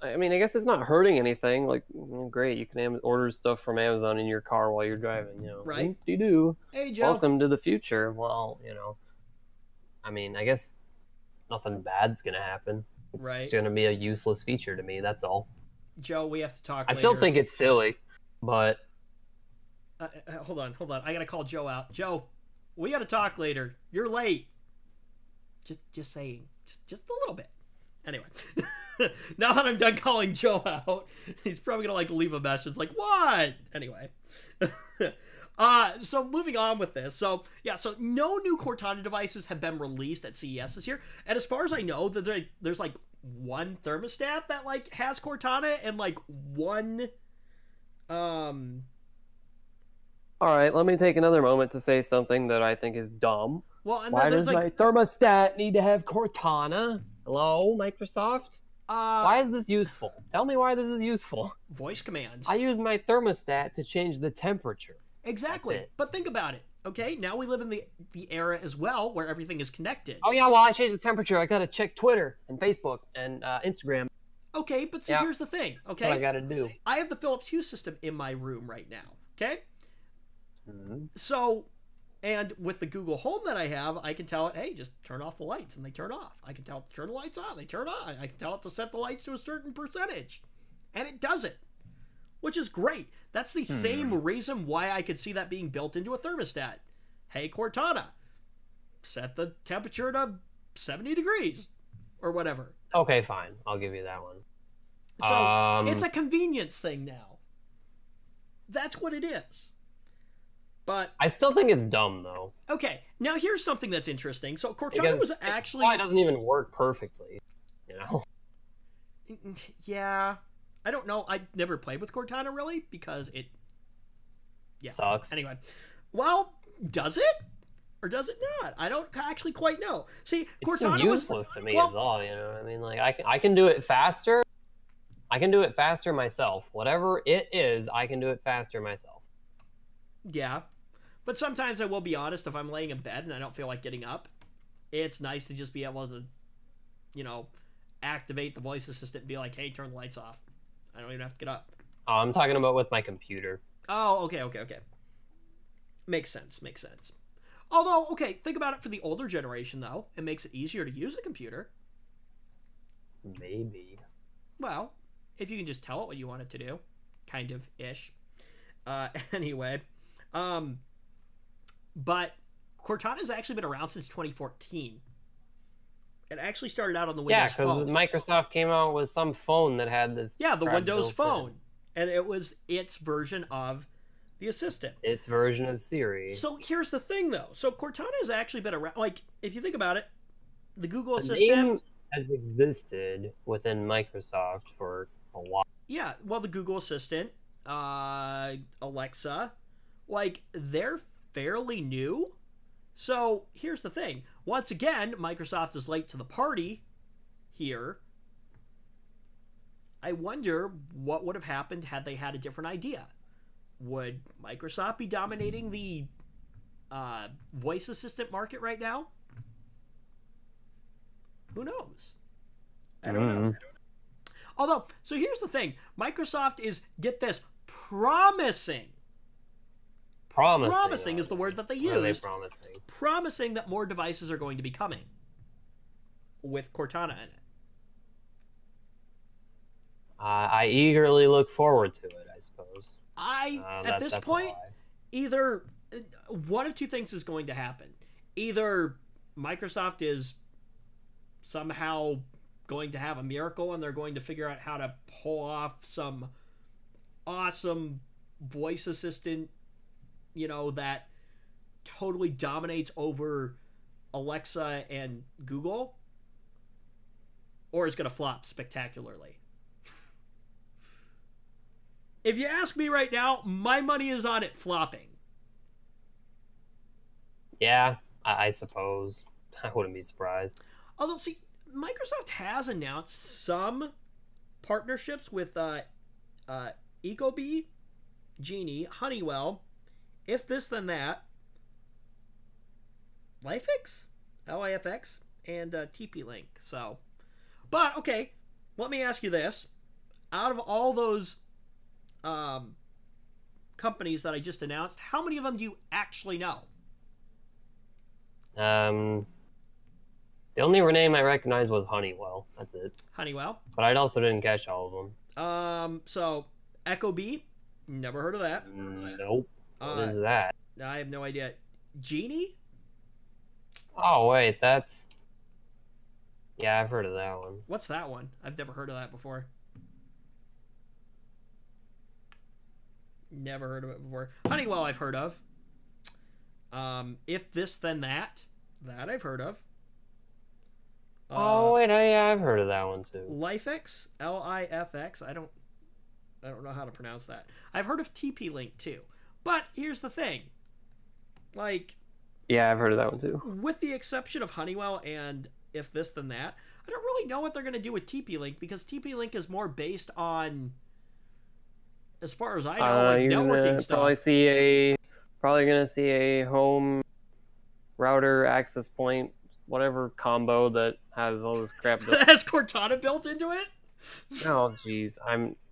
I guess it's not hurting anything. Like, great, you can order stuff from Amazon in your car while you're driving. Right? You do. Hey, Joe. Welcome to the future. Well, I guess nothing bad's gonna happen. It's just gonna be a useless feature to me. That's all. Joe, we have to talk. I still think it's silly, but hold on. I gotta call Joe out. Joe, we gotta talk later. You're late. Just saying. Just a little bit. Anyway, now that I'm done calling Joe out, he's probably gonna leave a message like, "What?" Anyway, so moving on with this. So no new Cortana devices have been released at CES this year, and as far as I know, there's one thermostat that has Cortana and one. All right, let me take another moment to say something that I think is dumb. Well, and why does my thermostat need to have Cortana? Hello, Microsoft? Why is this useful? Tell me why this is useful. Voice commands. I use my thermostat to change the temperature. Exactly. But think about it. Okay, now we live in the era as well where everything is connected. Oh yeah, well I changed the temperature. I gotta check Twitter and Facebook and Instagram. Okay, but see, here's the thing. Okay, that's what I gotta do. I have the Philips Hue system in my room right now. Okay. Mm-hmm. So, and with the Google Home that I have, I can tell it, hey, just turn off the lights, and they turn off. I can tell it to turn the lights on, they turn on. I can tell it to set the lights to a certain percentage, and it does it. which is great. That's the same reason why I could see that being built into a thermostat. Hey, Cortana, set the temperature to 70 degrees or whatever. Okay, fine. I'll give you that one. So it's a convenience thing now. That's what it is. But I still think it's dumb, though. okay, now here's something that's interesting. So Cortana was actually... It doesn't even work perfectly, you know? Yeah. I don't know. I never played with Cortana, really, because it... Yeah. Sucks. Anyway. Well, does it? Or does it not? I don't actually quite know. See, Cortana it's useless to me as all, you know? I mean, like, I can do it faster. I can do it faster myself. Whatever it is, I can do it faster myself. Yeah. But sometimes I will be honest, if I'm laying in bed and I don't feel like getting up, it's nice to just be able to, you know, activate the voice assistant and be like, hey, turn the lights off. I don't even have to get up. Oh, I'm talking about with my computer. Oh, okay. Makes sense. Although, okay, think about it for the older generation, though. It makes it easier to use a computer. Maybe. Well, if you can just tell it what you want it to do. Kind of ish. Anyway. But Cortana's actually been around since 2014. It actually started out on the Windows Phone. Yeah, because Microsoft came out with some phone that had this... Yeah, the Windows Phone. And it was its version of the Assistant. Its version of Siri. So here's the thing, though. So Cortana has actually been around... Like, if you think about it, the Google Assistant... name has existed within Microsoft for a while. Yeah, well, the Google Assistant, Alexa, like, they're fairly new. So here's the thing. Once again, Microsoft is late to the party here. I wonder what would have happened had they had a different idea. Would Microsoft be dominating the voice assistant market right now? Who knows? I don't know. Although, so here's the thing. Microsoft is, get this, promising is the word that they use. What are they promising? Promising that more devices are going to be coming with Cortana in it. I eagerly look forward to it, I suppose. At this point, either one of two things is going to happen. Either Microsoft is somehow going to have a miracle and they're going to figure out how to pull off some awesome voice assistant, you know, that totally dominates over Alexa and Google, or it's going to flop spectacularly. If you ask me right now, my money is on it flopping. Yeah, I suppose. I wouldn't be surprised. Although, see, Microsoft has announced some partnerships with Ecobee, Genie, Honeywell, If This Then That, Lifix, LIFX, and TP-Link. So, but okay, let me ask you this: out of all those companies that I just announced, how many of them do you actually know? The only name I recognized was Honeywell. That's it. Honeywell. But I also didn't catch all of them. So Ecobee, never heard of that. Nope. What is that? I have no idea. Genie? Oh wait, that's... Yeah, I've heard of that one. What's that one? I've never heard of that before. Never heard of it before. Honeywell I've heard of. If This Then That. That I've heard of. Oh wait, yeah, I've heard of that one too. Lifix, LIFX. I don't know how to pronounce that. I've heard of TP-Link too. But here's the thing. Like, yeah, I've heard of that one too. With the exception of Honeywell and If This Then That, I don't really know what they're going to do with TP-Link, because TP-Link is more based on, as far as I know, like networking stuff. Probably gonna see a home router access point, whatever combo that has all this crap. That has Cortana built into it? Oh jeez,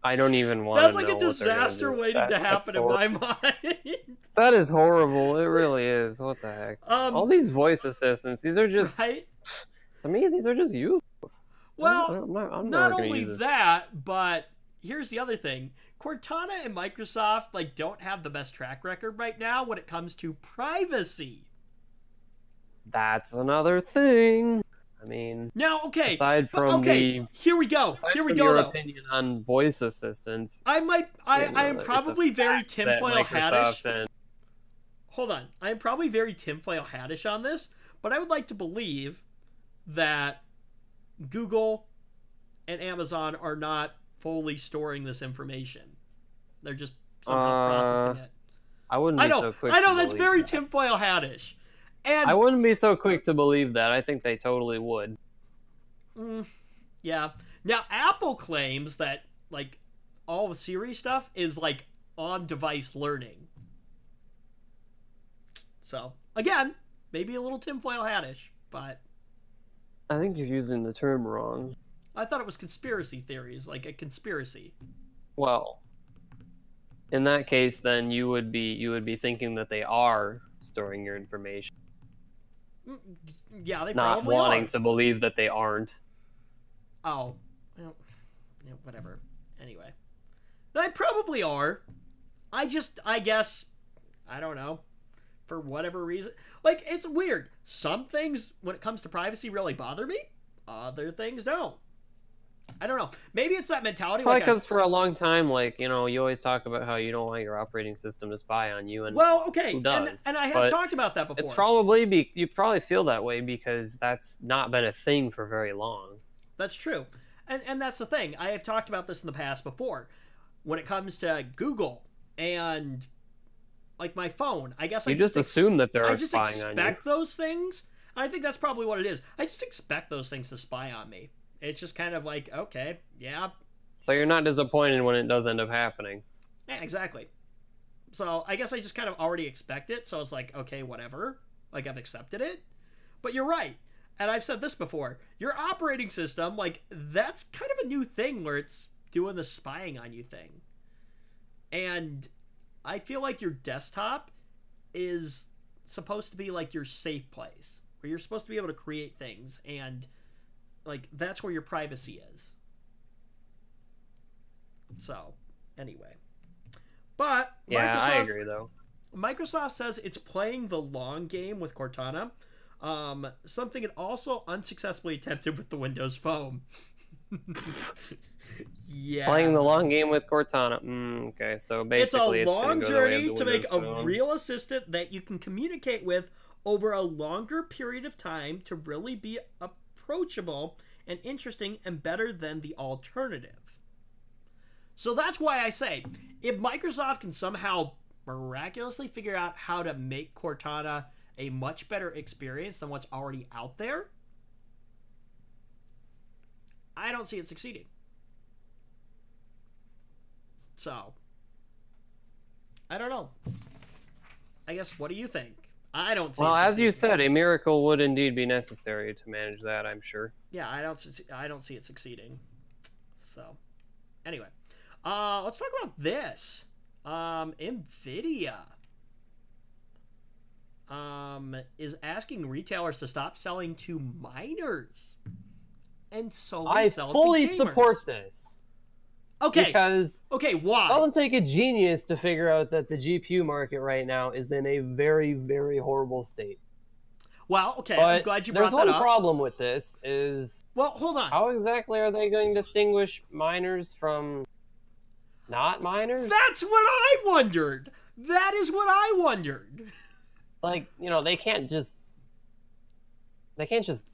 I don't even want. That's like a disaster waiting to happen in my mind. That is horrible. It really is. What the heck? All these voice assistants, these are just right? To me, these are just useless. Well, I'm not only that, but here's the other thing. Cortana and Microsoft like don't have the best track record right now when it comes to privacy. That's another thing. I mean, Now, okay, aside from here we go. aside Here we from go. your Though opinion on voice assistants, I am probably very tinfoil hattish. And... Hold on, I am probably very tinfoil hattish on this, but I would like to believe that Google and Amazon are not fully storing this information. They're just somehow processing it. I wouldn't be so quick. I know that's very tinfoil hattish. And I wouldn't be so quick to believe that. I think they totally would. Yeah. Now, Apple claims that, like, all the Siri stuff is, like, on-device learning. So, again, maybe a little tinfoil hattish, but... I think you're using the term wrong. I thought it was conspiracy theories, like a conspiracy. Well, in that case, then you would be thinking that they are storing your information. Yeah, they not probably wanting are. to believe that they aren't. Oh, well, whatever. Anyway, they probably are. I guess, I don't know, for whatever reason. Like, it's weird. Some things, when it comes to privacy, really bother me. Other things don't. I don't know. Maybe it's that mentality. Probably because for a long time, like, you know, you always talk about how you don't want your operating system to spy on you, and well, okay, who does? And I have talked about that before. It's probably you probably feel that way because that's not been a thing for very long. That's true, and that's the thing. I have talked about this in the past before. When it comes to Google and like my phone, I guess you just assume that they're spying on you. I just expect those things. I think that's probably what it is. I just expect those things to spy on me. It's just kind of like, okay, yeah. So you're not disappointed when it does end up happening. Yeah, exactly. So I guess I just kind of already expect it. So I was like, okay, whatever. Like, I've accepted it. But you're right. And I've said this before. Your operating system, like, that's kind of a new thing where it's doing the spying on you thing. And I feel like your desktop is supposed to be like your safe place, where you're supposed to be able to create things, and like that's where your privacy is. So, anyway. But yeah, I agree though. Microsoft says it's playing the long game with Cortana. Something it also unsuccessfully attempted with the Windows Phone. Yeah. Playing the long game with Cortana. Okay, so basically it's a long journey to make Phone. a real assistant that you can communicate with over a longer period of time to really be approachable and interesting and better than the alternative. So that's why I say, if Microsoft can somehow miraculously figure out how to make Cortana a much better experience than what's already out there, I don't see it succeeding. So, I don't know. I guess, what do you think? I don't see it succeeding. Well, as you said, a miracle would indeed be necessary to manage that, I'm sure. Yeah, I don't see it succeeding. So, anyway. Let's talk about this. NVIDIA is asking retailers to stop selling to miners and solely sell to gamers. I fully support this. Okay. Because why? It doesn't take a genius to figure out that the GPU market right now is in a very, very horrible state. Well, okay, but I'm glad you brought that up. There's one problem with this is... Well, hold on. How exactly are they going to distinguish miners from not miners? That's what I wondered. That is what I wondered. Like, you know, they can't just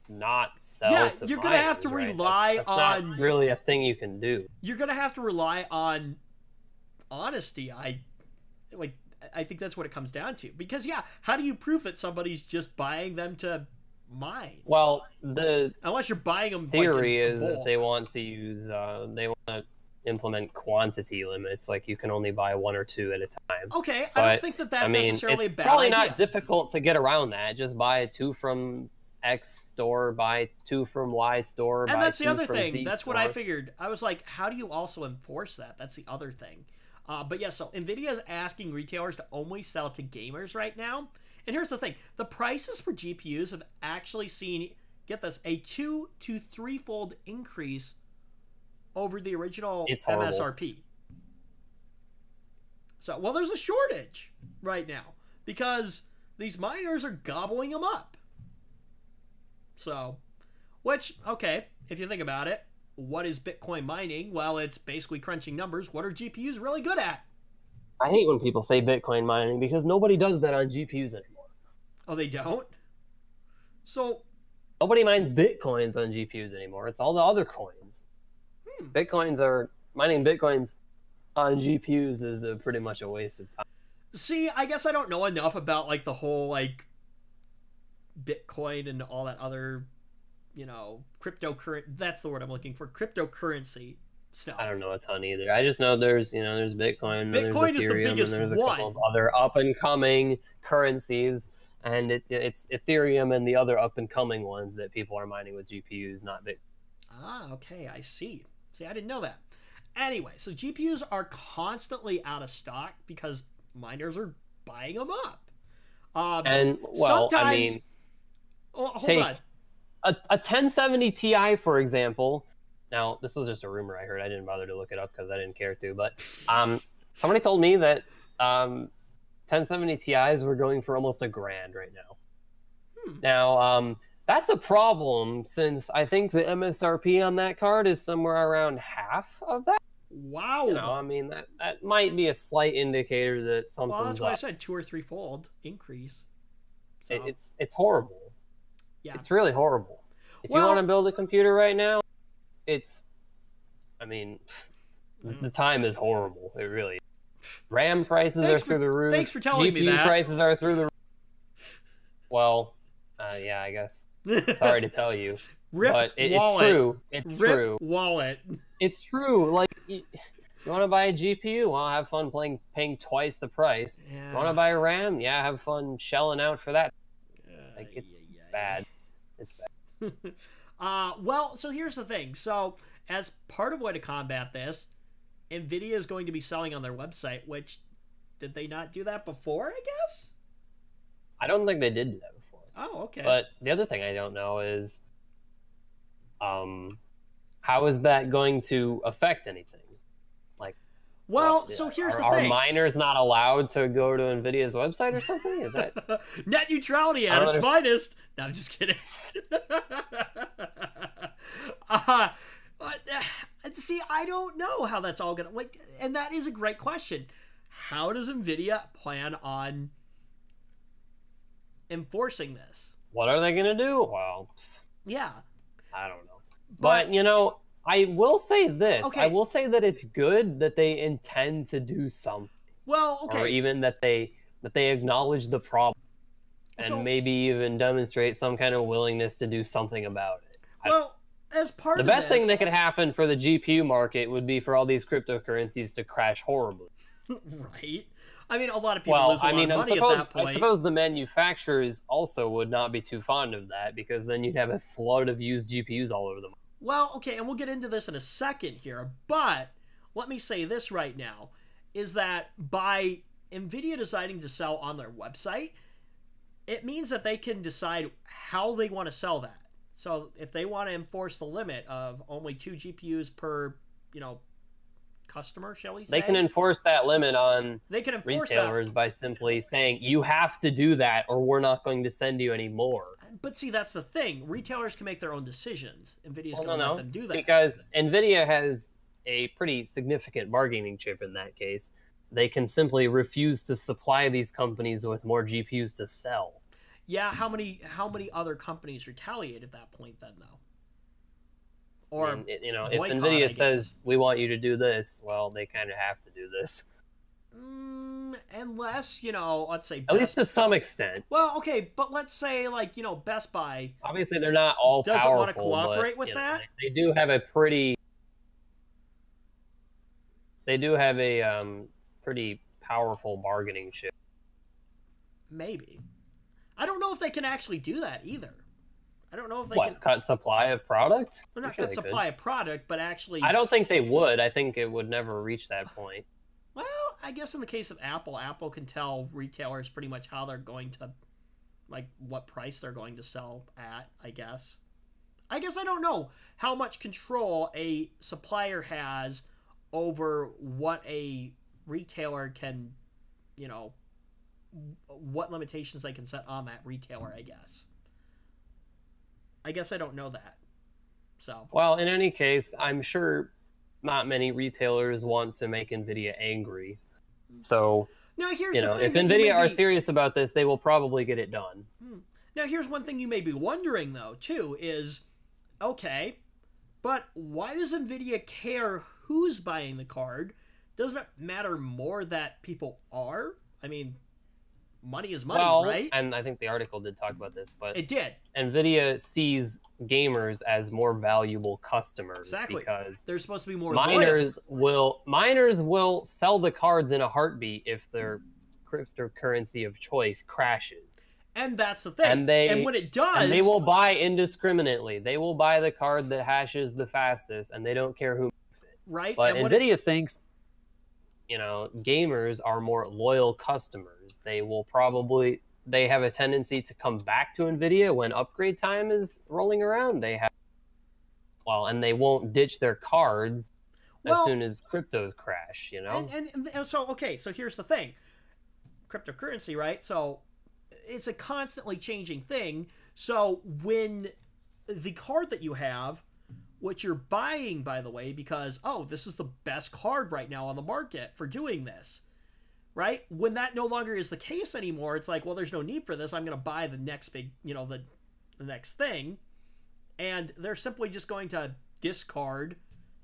not sell to you're miners, gonna have to rely that's on... not really a thing you can do. You're gonna have to rely on honesty. I think that's what it comes down to. Because, yeah, how do you prove that somebody's just buying them to mine? Well, unless you're buying them theory is that they want to use... they want to implement quantity limits, like you can only buy one or two at a time. Okay, I don't think that's necessarily a bad idea. It's probably not difficult to get around that. Just buy two from X store, buy two from Y store, and buy that's the other from thing. Z that's store. What I figured. I was like, how do you also enforce that? That's the other thing. But yeah, so NVIDIA is asking retailers to only sell to gamers right now. And here's the thing. The prices for GPUs have actually seen, get this, a 2 to 3-fold increase over the original MSRP. So, well, there's a shortage right now because these miners are gobbling them up. So, which, okay, if you think about it, what is Bitcoin mining? Well, it's basically crunching numbers. What are GPUs really good at? I hate when people say Bitcoin mining because nobody does that on GPUs anymore. Oh, they don't? So, nobody mines Bitcoins on GPUs anymore. It's all the other coins. Mining Bitcoins on GPUs is pretty much a waste of time. See, I guess I don't know enough about like the whole like Bitcoin and all that other, cryptocurrency. That's the word I'm looking for. Cryptocurrency stuff. I don't know a ton either. I just know there's Bitcoin. Bitcoin there's is the Ethereum, biggest and there's a one. couple of other up and coming currencies, and it's Ethereum and the other up and coming ones that people are mining with GPUs, not Bitcoin. Ah, okay, I see. See, I didn't know that. Anyway, so GPUs are constantly out of stock because miners are buying them up. And well, sometimes, I mean, hold take on. A 1070 Ti, for example. Now, this was just a rumor I heard. I didn't bother to look it up because I didn't care to. But somebody told me that 1070 Ti's were going for almost $1,000 right now. Now, that's a problem since I think the MSRP on that card is somewhere around half of that. Wow. I mean, that might be a slight indicator that something's Well, that's why up. I said 2 or 3-fold increase. So, It's horrible. yeah. It's really horrible. If you want to build a computer right now, the time is horrible. It really is. RAM prices are through the roof. Thanks for telling me that. GPU prices are through the roof. Well, yeah, I guess. Sorry to tell you. Rip it's wallet. true. It's Rip true. wallet. It's true. Like, you want to buy a GPU? Well, have fun paying twice the price. Yeah. You want to buy a RAM? Yeah, have fun shelling out for that. It's bad. It's bad. Well, so here's the thing. So, as part of a way to combat this, NVIDIA is going to be selling on their website, which, did they not do that before, I guess? I don't think they did do that before. Oh, okay. But the other thing I don't know is, how is that going to affect anything? Well, so here's the thing. Are miners not allowed to go to NVIDIA's website or something? Is that net neutrality at its finest? No, I'm just kidding. See, I don't know how that's all gonna and that is a great question. How does NVIDIA plan on enforcing this? What are they gonna do? Well, yeah, I don't know. But I will say this. Okay. I will say that it's good that they intend to do something. Well, okay. Or even that they acknowledge the problem and maybe even demonstrate some kind of willingness to do something about it. Well, as part of the best thing that could happen for the GPU market would be for all these cryptocurrencies to crash horribly. Right. I mean, a lot of people lose a lot of money at that point. I suppose the manufacturers also would not be too fond of that because then you'd have a flood of used GPUs all over them. Well, okay, and we'll get into this in a second here, but let me say this right now, is that by NVIDIA deciding to sell on their website, it means that they can decide how they want to sell that. So if they want to enforce the limit of only 2 GPUs per, customer, shall we say? They can enforce that limit on retailers by simply saying, you have to do that or we're not going to send you any more. But see, that's the thing. Retailers can make their own decisions. NVIDIA's going to let them do that. Because NVIDIA has a pretty significant bargaining chip in that case. They can simply refuse to supply these companies with more GPUs to sell. Yeah, how many other companies retaliate at that point then, though? Or if NVIDIA says, we want you to do this, well, they kind of have to do this. Unless, let's say... At least to some extent. Well, okay, but let's say, Best Buy... Obviously, they're not all doesn't powerful, want to cooperate with that? They do have a pretty... They do have a pretty powerful bargaining chip. Maybe. I don't know if they can actually do that, either. I don't know if they can... cut supply of product? Well, not cut supply of product, but actually... I don't think they would. I think it would never reach that point. Well, I guess in the case of Apple, Apple can tell retailers pretty much how they're going to, what price they're going to sell at, I guess. I don't know how much control a supplier has over what a retailer can, you know, what limitations they can set on that retailer, I guess. I guess I don't know that. So. Well, in any case, I'm sure not many retailers want to make NVIDIA angry. So, now here's you the know, thing if that NVIDIA are serious about this, they will probably get it done. Now here's one thing you may be wondering, though, too, is, okay, but why does NVIDIA care who's buying the card? Doesn't it matter more that people are? I mean, money is money, Well, right? and I think the article did talk about this, but It did. NVIDIA sees gamers as more valuable customers Exactly. because They're supposed to be more miners loyal. will sell the cards in a heartbeat if their cryptocurrency of choice crashes. And that's the thing. And when it does... And they will buy indiscriminately. They will buy the card that hashes the fastest, and they don't care who makes it. Right. But NVIDIA thinks, you know, gamers are more loyal customers. They have a tendency to come back to NVIDIA when upgrade time is rolling around. And they won't ditch their cards as soon as cryptos crash, you know? And so, okay, so here's the thing. Cryptocurrency, right? So it's a constantly changing thing. So when the card that you have, what you're buying, by the way, because, oh, this is the best card right now on the market for doing this, right? When that no longer is the case anymore, it's like, well, there's no need for this. I'm going to buy the next big, you know, the next thing. And they're simply just going to discard,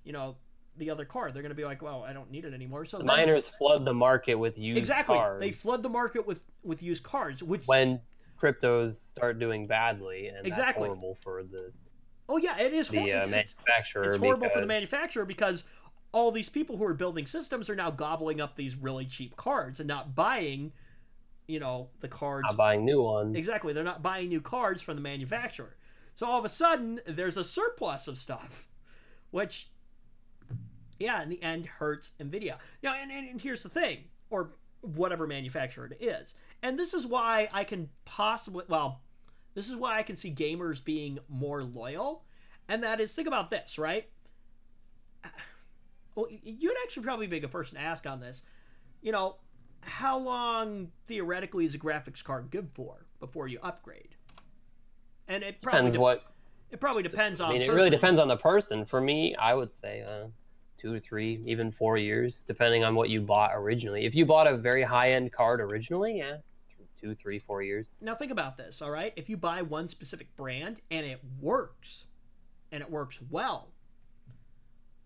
you know, the other card. They're going to be like, well, I don't need it anymore. So miners flood the market with used cards. They flood the market with used cards, which when cryptos start doing badly, and that's horrible for the it is the manufacturer. It's horrible for the manufacturer because all these people who are building systems are now gobbling up these really cheap cards and not buying, you know, the cards. Not buying new ones. Exactly, they're not buying new cards from the manufacturer. So all of a sudden, there's a surplus of stuff, which, yeah, in the end hurts NVIDIA. Now, and here's the thing, or whatever manufacturer it is. And this is why I can this is why I can see gamers being more loyal. And that is, think about this, right? Well, you'd actually probably be a good person to ask on this. You know, how long theoretically is a graphics card good for before you upgrade? And it probably depends on. I mean, it really depends on the person. For me, I would say 2 to 3, even 4 years, depending on what you bought originally. If you bought a very high-end card originally, 2, 3, 4 years. Now think about this, all right? If you buy one specific brand and it works well,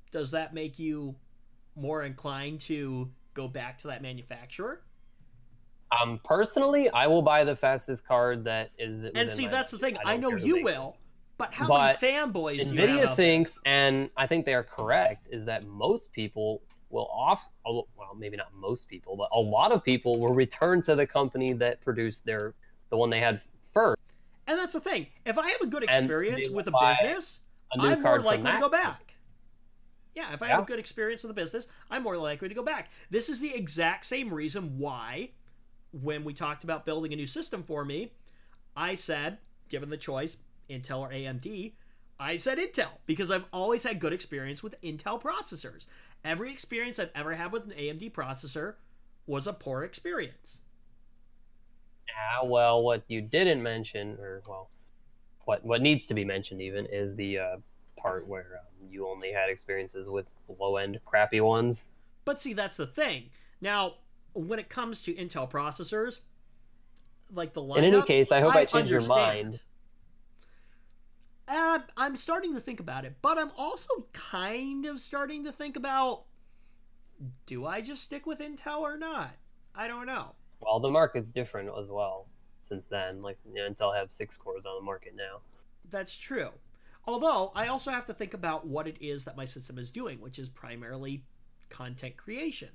does that make you more inclined to go back to that manufacturer? Personally, I will buy the fastest card that is. And see, that's the thing. I know you will, but how many fanboys do you have? NVIDIA thinks, and I think they are correct, is that most people will well, maybe not most people, but a lot of people will return to the company that produced the one they had first. And that's the thing. If I have a good experience with a business, I'm more likely to go back. Yeah, if I have a good experience with a business, I'm more likely to go back. This is the exact same reason why, when we talked about building a new system for me, I said, given the choice, Intel or AMD, I said Intel, because I've always had good experience with Intel processors. Every experience I've ever had with an AMD processor was a poor experience. Well, what you didn't mention, what needs to be mentioned even, is the part where you only had experiences with low-end crappy ones. But see, that's the thing. Now, when it comes to Intel processors, like the lineup, in any case, I hope I changed your mind. I'm starting to think about it, but I'm also kind of starting to think about, do I just stick with Intel or not? I don't know. Well, the market's different as well since then. Like, Intel have 6 cores on the market now. That's true. Although, I also have to think about what it is that my system is doing, which is primarily content creation.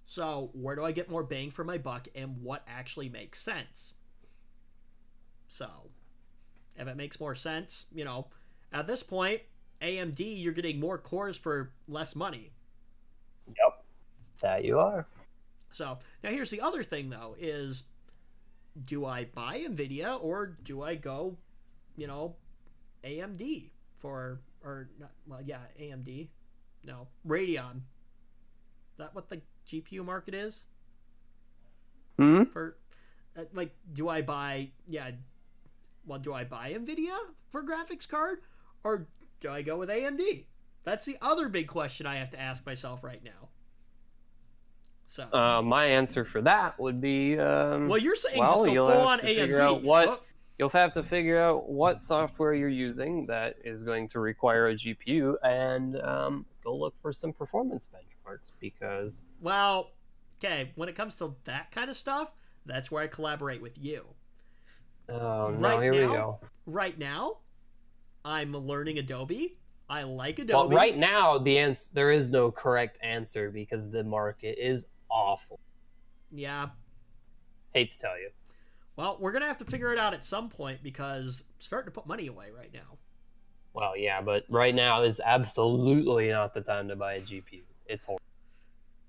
So, where do I get more bang for my buck, and what actually makes sense? So, if it makes more sense, you know, at this point, AMD, you're getting more cores for less money. Yep, that you are. So, now here's the other thing, though, is do I buy NVIDIA or do I go, you know, AMD AMD? No, Radeon. Is that what the GPU market is? Hmm? For like, do I buy do I buy Nvidia for graphics card, or do I go with AMD? That's the other big question I have to ask myself right now. So, My answer for that would be, well, you're saying just go full on AMD. You'll have to figure out what software you're using that is going to require a GPU, and go look for some performance benchmarks, because... Well, okay, when it comes to that kind of stuff, that's where I collaborate with you. Oh, no, here we go. Right now, I'm learning Adobe. I like Adobe. Well, right now, there is no correct answer because the market is awful. Yeah. Hate to tell you. Well, we're going to have to figure it out at some point, because I'm starting to put money away right now. Well, yeah, but right now is absolutely not the time to buy a GPU. It's horrible.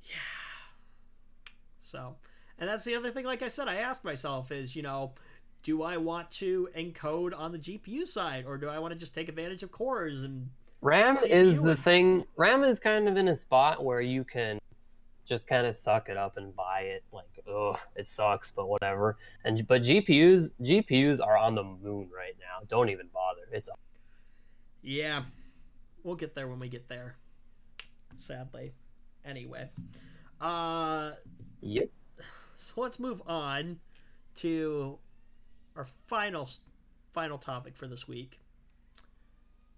Yeah. So, and that's the other thing, like I said, I asked myself is, do I want to encode on the GPU side, or do I want to just take advantage of cores and RAM CPU is the thing. RAM is kind of in a spot where you can just kind of suck it up and buy it. Like, ugh, it sucks, but whatever. But GPUs are on the moon right now. Don't even bother. Yeah, we'll get there when we get there. Sadly. Anyway, Yep. So let's move on to our final topic for this week.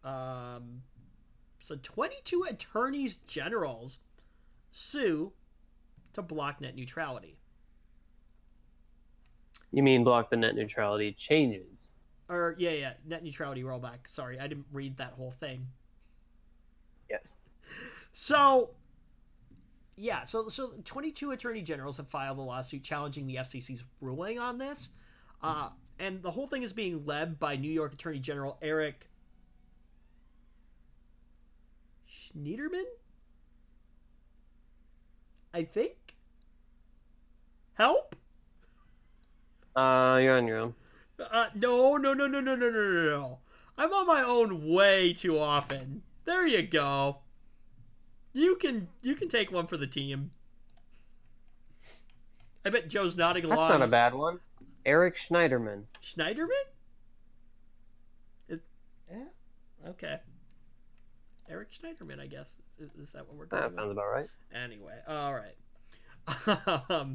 So 22 attorneys generals sue to block net neutrality. You mean block the net neutrality changes? Or net neutrality rollback. Sorry, I didn't read that whole thing. Yes. So 22 attorney generals have filed a lawsuit challenging the FCC's ruling on this. And the whole thing is being led by New York Attorney General Eric Schneiderman? I think? Help? You're on your own. No. I'm on my own way too often. There you go. You can take one for the team. I bet Joe's nodding along. That's not a bad one. Eric Schneiderman. Schneiderman? Okay. Eric Schneiderman, I guess. Is that what we're going with? That sounds about right. Anyway, all right.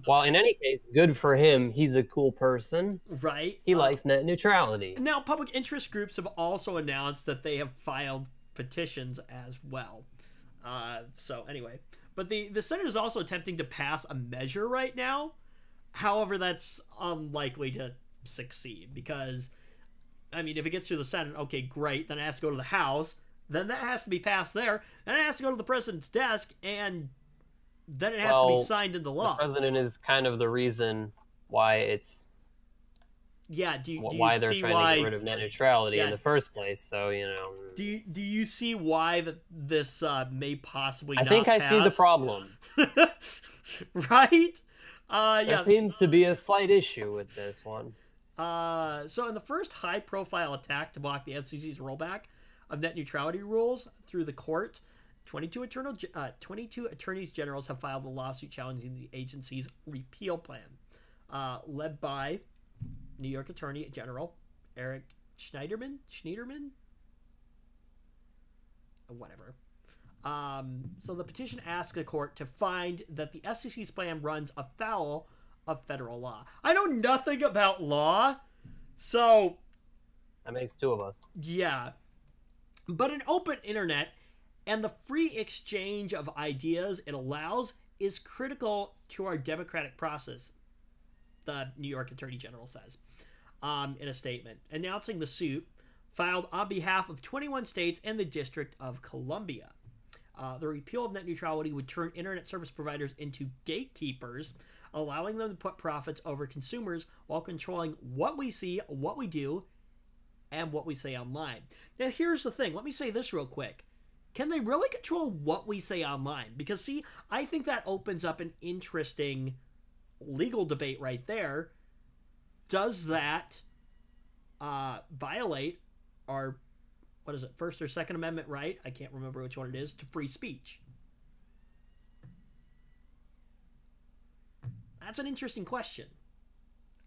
Well, in any case, good for him. He's a cool person. Right. He likes net neutrality. Now, public interest groups have also announced that they have filed petitions as well. So anyway, but the Senate is also attempting to pass a measure right now. However, that's unlikely to succeed because, I mean, if it gets through the Senate, okay, great. Then it has to go to the House. Then that has to be passed there. Then it has to go to the president's desk, and then it has to be signed into law. The president is kind of the reason why it's... Yeah, do you why they're see trying to get rid of net neutrality in the first place, so, Do you see why that this may possibly not pass? I think I see the problem. Right? There seems to be a slight issue with this one. So in the first high-profile attack to block the FCC's rollback of net neutrality rules through the court, 22 attorneys generals have filed a lawsuit challenging the agency's repeal plan, led by New York Attorney General Eric Schneiderman? Whatever. So the petition asks the court to find that the FCC's plan runs afoul of federal law. I know nothing about law, so... That makes two of us. Yeah. But an open internet and the free exchange of ideas it allows is critical to our democratic process, the New York Attorney General says in a statement, announcing the suit filed on behalf of 21 states and the District of Columbia. The repeal of net neutrality would turn internet service providers into gatekeepers, allowing them to put profits over consumers while controlling what we see, what we do, and what we say online. Now, here's the thing. Let me say this real quick. Can they really control what we say online? Because, see, I think that opens up an interesting legal debate right there. Does that violate our, what is it, First or Second Amendment right? I can't remember which one it is, to free speech. That's an interesting question.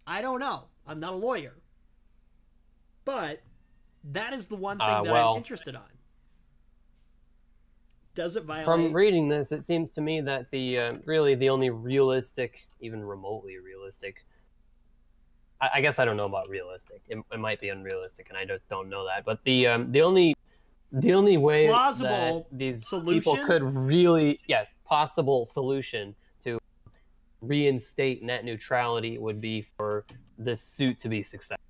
I don't know. I'm not a lawyer. But that is the one thing that I'm interested on. Does it violate... From reading this, it seems to me that really the only realistic, even remotely realistic... I guess I don't know about realistic. It might be unrealistic, and I just don't know that. But the only way plausible that these solution? people could really... Yes, possible solution to reinstate net neutrality would be for this suit to be successful.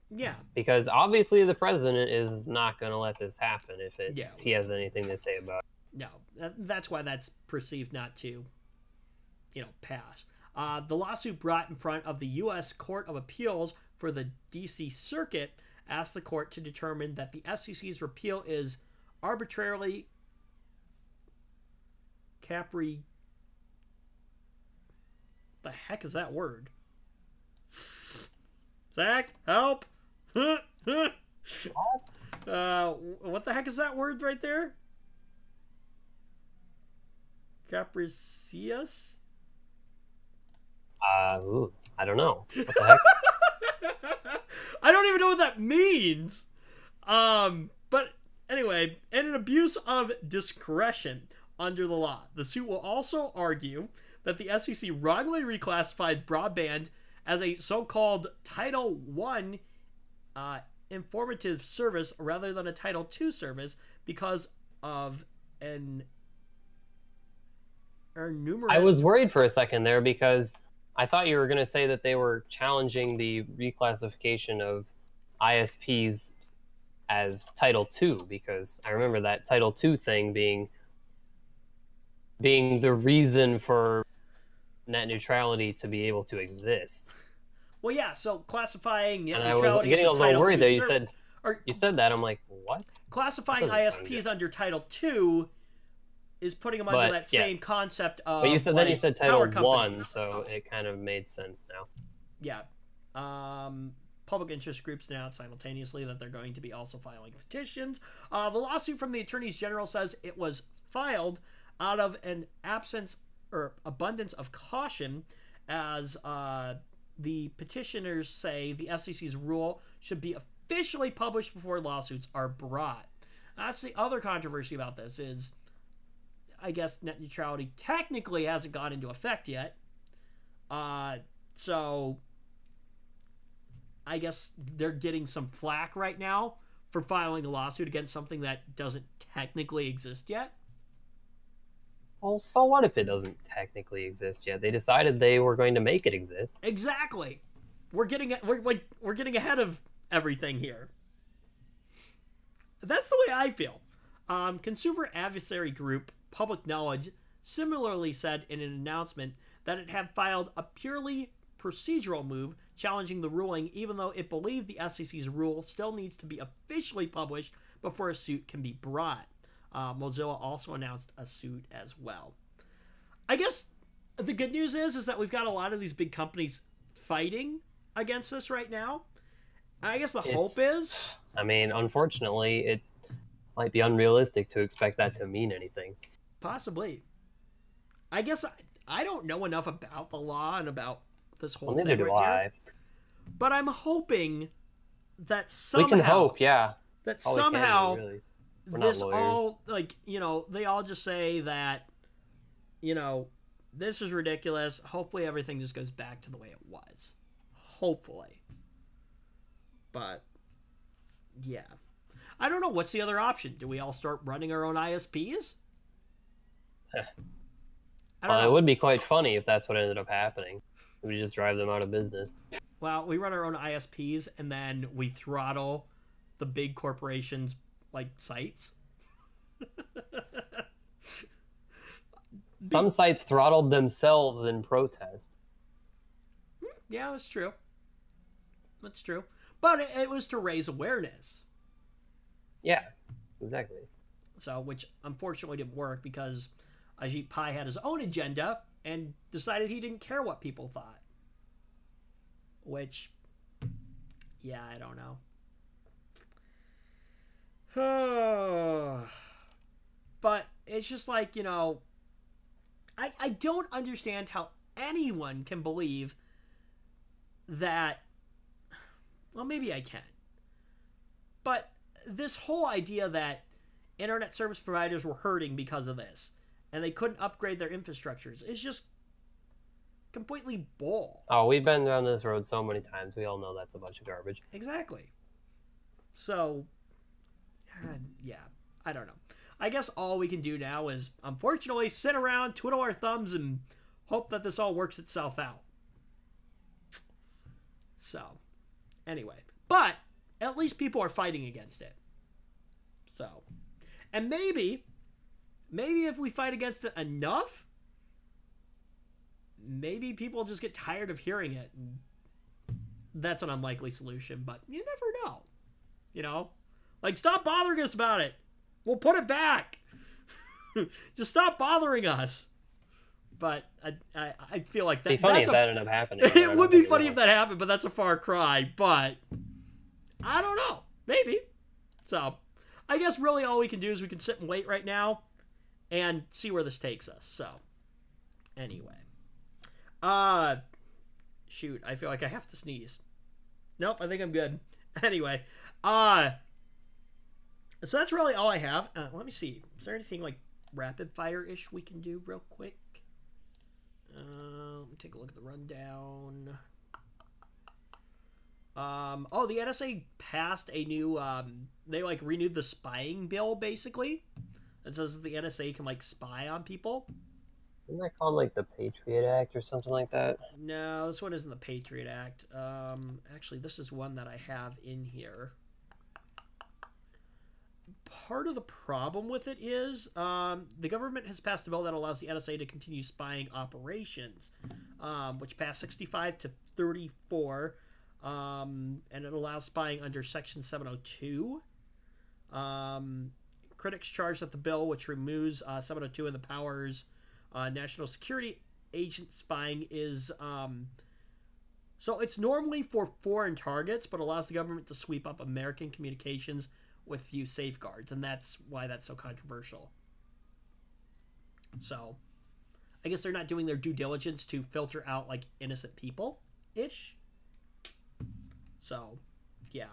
Yeah. Because obviously the president is not going to let this happen if he has anything to say about it. No. That's why that's perceived not to, pass. The lawsuit brought in front of the U.S. Court of Appeals for the D.C. Circuit asked the court to determine that the FCC's repeal is arbitrarily the heck is that word? Zach, help! What the heck is that word right there? Capricious? I don't know. What the heck? I don't even know what that means. But anyway, and an abuse of discretion under the law. The suit will also argue that the FCC wrongly reclassified broadband as a so-called Title I informative service rather than a Title II service because of numerous... I was worried for a second there because I thought you were going to say that they were challenging the reclassification of ISPs as Title II, because I remember that Title II thing being the reason for net neutrality to be able to exist. Well, yeah, so classifying net neutrality... neutrality... I was getting a little worried there. You said that. I'm like, what? Classifying ISPs under Title II is putting them under that same concept of... But you said Title I, so it kind of made sense now. Yeah. Public interest groups announced simultaneously that they're going to be also filing petitions. The lawsuit from the Attorneys General says it was filed out of an abundance of caution, as the petitioners say the FCC's rule should be officially published before lawsuits are brought. That's the other controversy about this is, I guess net neutrality technically hasn't gone into effect yet. So I guess they're getting some flack right now for filing a lawsuit against something that doesn't technically exist yet. Well, so what if it doesn't technically exist yet? They decided they were going to make it exist. Exactly. We're getting ahead of everything here. That's the way I feel. Consumer adversary group Public Knowledge similarly said in an announcement that it had filed a purely procedural move challenging the ruling, even though it believed the FCC's rule still needs to be officially published before a suit can be brought. Mozilla also announced a suit as well. I guess the good news is that we've got a lot of these big companies fighting against this right now. I guess the hope is... I mean, unfortunately, it might be unrealistic to expect that to mean anything. Possibly. I guess I don't know enough about the law and about this whole thing. Neither do I. But I'm hoping that somehow... We can hope, yeah. That somehow... This all, they all just say that, this is ridiculous. Hopefully everything just goes back to the way it was. Hopefully. But, yeah. I don't know. What's the other option? Do we all start running our own ISPs? It would be quite funny if that's what ended up happening. We just drive them out of business. Well, we run our own ISPs, and then we throttle the big corporations' sites. Some sites throttled themselves in protest. Yeah, that's true. That's true. But it was to raise awareness. Yeah, exactly. So, which unfortunately didn't work because Ajit Pai had his own agenda and decided he didn't care what people thought. Which, yeah, I don't know. But it's just I don't understand how anyone can believe that, well, maybe I can, but this whole idea that internet service providers were hurting because of this and they couldn't upgrade their infrastructures is just completely bull. Oh, we've been down this road so many times. We all know that's a bunch of garbage. Exactly. So, yeah, I don't know. I guess all we can do now is, unfortunately, sit around, twiddle our thumbs, and hope that this all works itself out. So, anyway. But, at least people are fighting against it. So, and maybe if we fight against it enough, maybe people just get tired of hearing it. That's an unlikely solution, but you never know. You know? Like, stop bothering us about it. We'll put it back. Just stop bothering us. But I feel like It'd be funny if that ended up happening. It would be funny if that happened, but that's a far cry. But I don't know. Maybe. So, I guess really all we can do is we can sit and wait right now and see where this takes us. So, anyway. Shoot, I feel like I have to sneeze. Nope, I think I'm good. Anyway, so that's really all I have. Let me see. Is there anything like rapid fire-ish we can do real quick? Let me take a look at the rundown. Oh, the NSA passed a new, they like renewed the spying bill, basically. It says the NSA can like spy on people. Isn't that called like the Patriot Act or something like that? No, this one isn't the Patriot Act. Actually, this is one that I have in here. Part of the problem with it is the government has passed a bill that allows the NSA to continue spying operations, which passed 65 to 34, and it allows spying under Section 702. Critics charge that the bill, which removes 702 and the powers national security agent spying, is so it's normally for foreign targets, but allows the government to sweep up American communications with few safeguards, and that's why that's so controversial. So, I guess they're not doing their due diligence to filter out, like, innocent people-ish. So, yeah.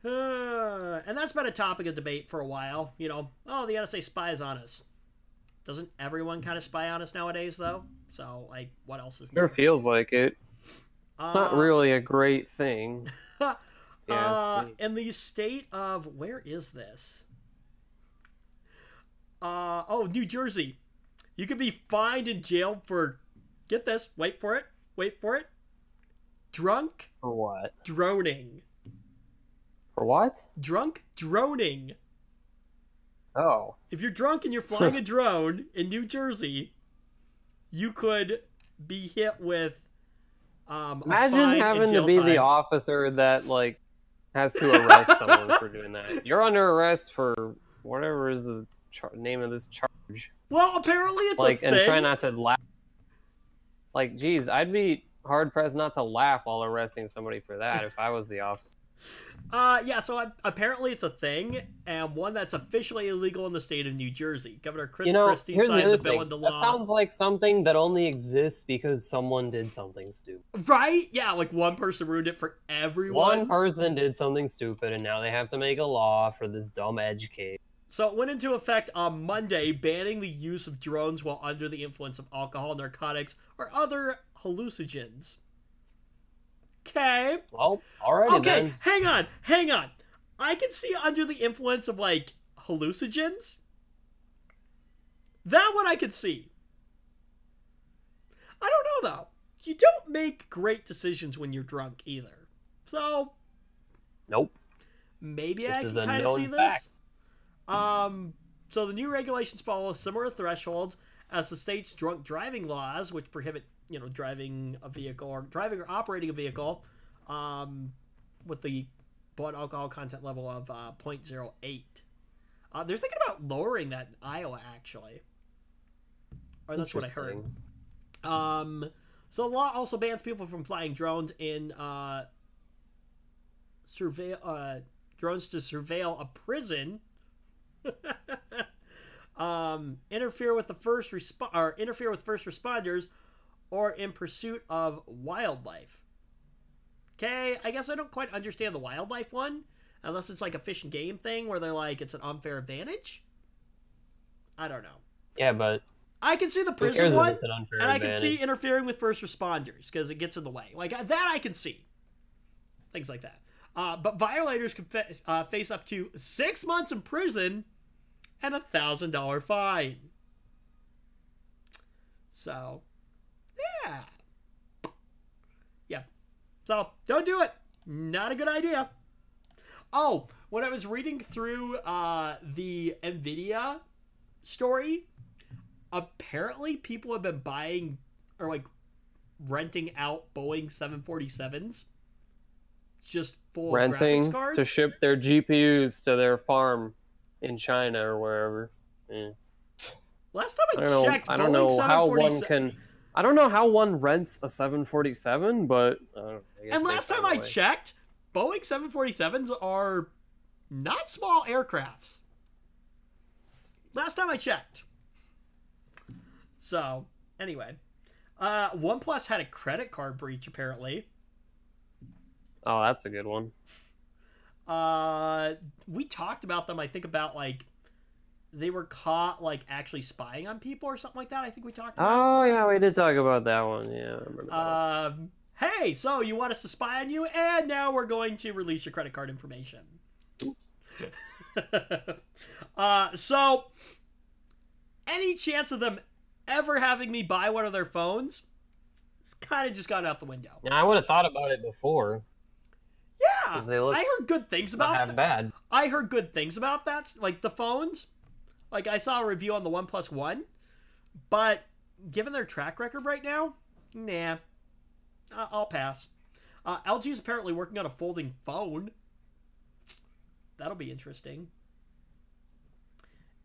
And that's been a topic of debate for a while. You know, oh, the NSA spies on us. Doesn't everyone kind of spy on us nowadays, though? So, like, what else is new? Sure feels like it. It's not really a great thing. In the state of, where is this? New Jersey. You could be fined and jailed for, get this, wait for it, drunk. For what? Droning. For what? Drunk droning. Oh. If you're drunk and you're flying a drone in New Jersey, you could be hit with imagine having to be the officer that, like, has to arrest someone for doing that. You're under arrest for whatever is the name of this charge. Well, apparently it's like, a thing. And try not to laugh. Like, geez, I'd be hard-pressed not to laugh while arresting somebody for that if I was the officer. Yeah, so apparently it's a thing, and one that's officially illegal in the state of New Jersey. Governor Chris Christie signed the bill into law. That sounds like something that only exists because someone did something stupid. Right? Yeah, like one person ruined it for everyone. One person did something stupid, and now they have to make a law for this dumb edge case. So it went into effect on Monday, banning the use of drones while under the influence of alcohol, narcotics, or other hallucinogens. Okay. Well, alrighty then. Okay, hang on. I can see under the influence of, like, hallucinogens. That one I can see. I don't know, though. You don't make great decisions when you're drunk, either. So. Nope. Maybe I can kind of see this. So the new regulations follow similar thresholds as the state's drunk driving laws, which prohibit, you know, driving a vehicle or driving or operating a vehicle with the blood alcohol content level of 0.08. They're thinking about lowering that in Iowa, actually. Or that's what I heard. So the law also bans people from flying drones in drones to surveil a prison. Interfere with first responders, or in pursuit of wildlife. Okay, I guess I don't quite understand the wildlife one, unless it's like a fish and game thing where they're like it's an unfair advantage. I don't know. Yeah, but I can see the prison one, and I can see interfering with first responders because it gets in the way. Like that, I can see things like that. But violators can face up to 6 months in prison and $1,000 fine. So, yeah. So don't do it. Not a good idea. Oh, when I was reading through the NVIDIA story, apparently people have been buying or like renting out Boeing 747s just full of graphics cards to ship their GPUs to their farm in China or wherever. Yeah. Last time I checked, I don't know how one can. I don't know how one rents a 747, but and last time I checked, Boeing 747s are not small aircrafts. Last time I checked. So, anyway. OnePlus had a credit card breach, apparently. Oh, that's a good one. We talked about them, I think, about, like, they were caught, like, actually spying on people or something like that. I think we talked about. Oh, yeah, we did talk about that one. Yeah, I remember that one. Hey, so you want us to spy on you, and now we're going to release your credit card information. So, any chance of them ever having me buy one of their phones, it's kind of just gone out the window. Yeah, I would have thought about it before. Yeah, I heard good things about that. Bad. I heard good things about that, like the phones. Like I saw a review on the OnePlus One, but given their track record right now, nah, I'll pass. LG is apparently working on a folding phone. That'll be interesting.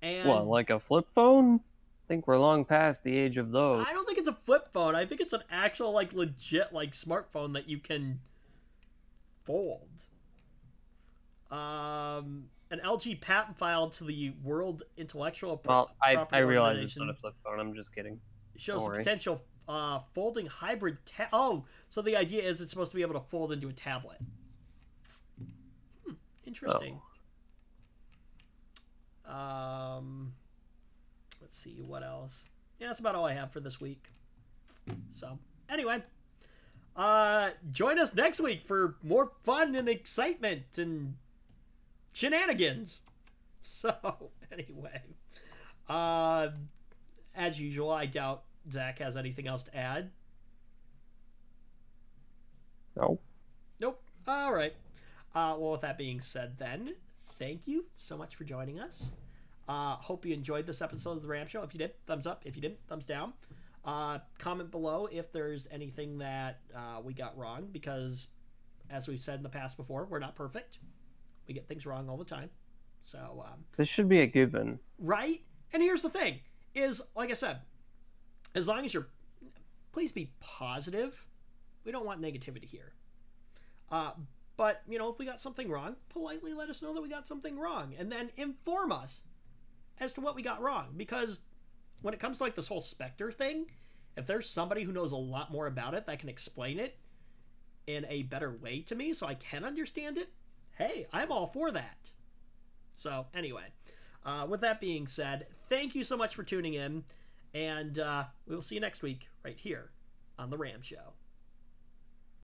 And what, like a flip phone? I think we're long past the age of those. I don't think it's a flip phone. I think it's an actual, like, legit, like, smartphone that you can fold. An LG patent filed to the World Intellectual Property I realize it's not a flip phone. I'm just kidding. Shows the potential folding hybrid. So the idea is it's supposed to be able to fold into a tablet. Interesting. Let's see what else. Yeah, that's about all I have for this week. So anyway, join us next week for more fun and excitement and shenanigans. So anyway, as usual, I doubt Zach has anything else to add. No. Nope. All right. Well, with that being said, then, thank you so much for joining us. Hope you enjoyed this episode of The Ram Show. If you did, thumbs up. If you didn't, thumbs down. Comment below if there's anything that we got wrong, because, as we've said in the past before, we're not perfect. We get things wrong all the time. So this should be a given. Right? And here's the thing, is, like I said, as long as please be positive. We don't want negativity here. But, you know, if we got something wrong, politely let us know that we got something wrong. And then inform us as to what we got wrong. Because when it comes to, like, this whole Spectre thing, if there's somebody who knows a lot more about it that can explain it in a better way to me so I can understand it, hey, I'm all for that. So, anyway, with that being said, thank you so much for tuning in. And we will see you next week right here on The Ram Show.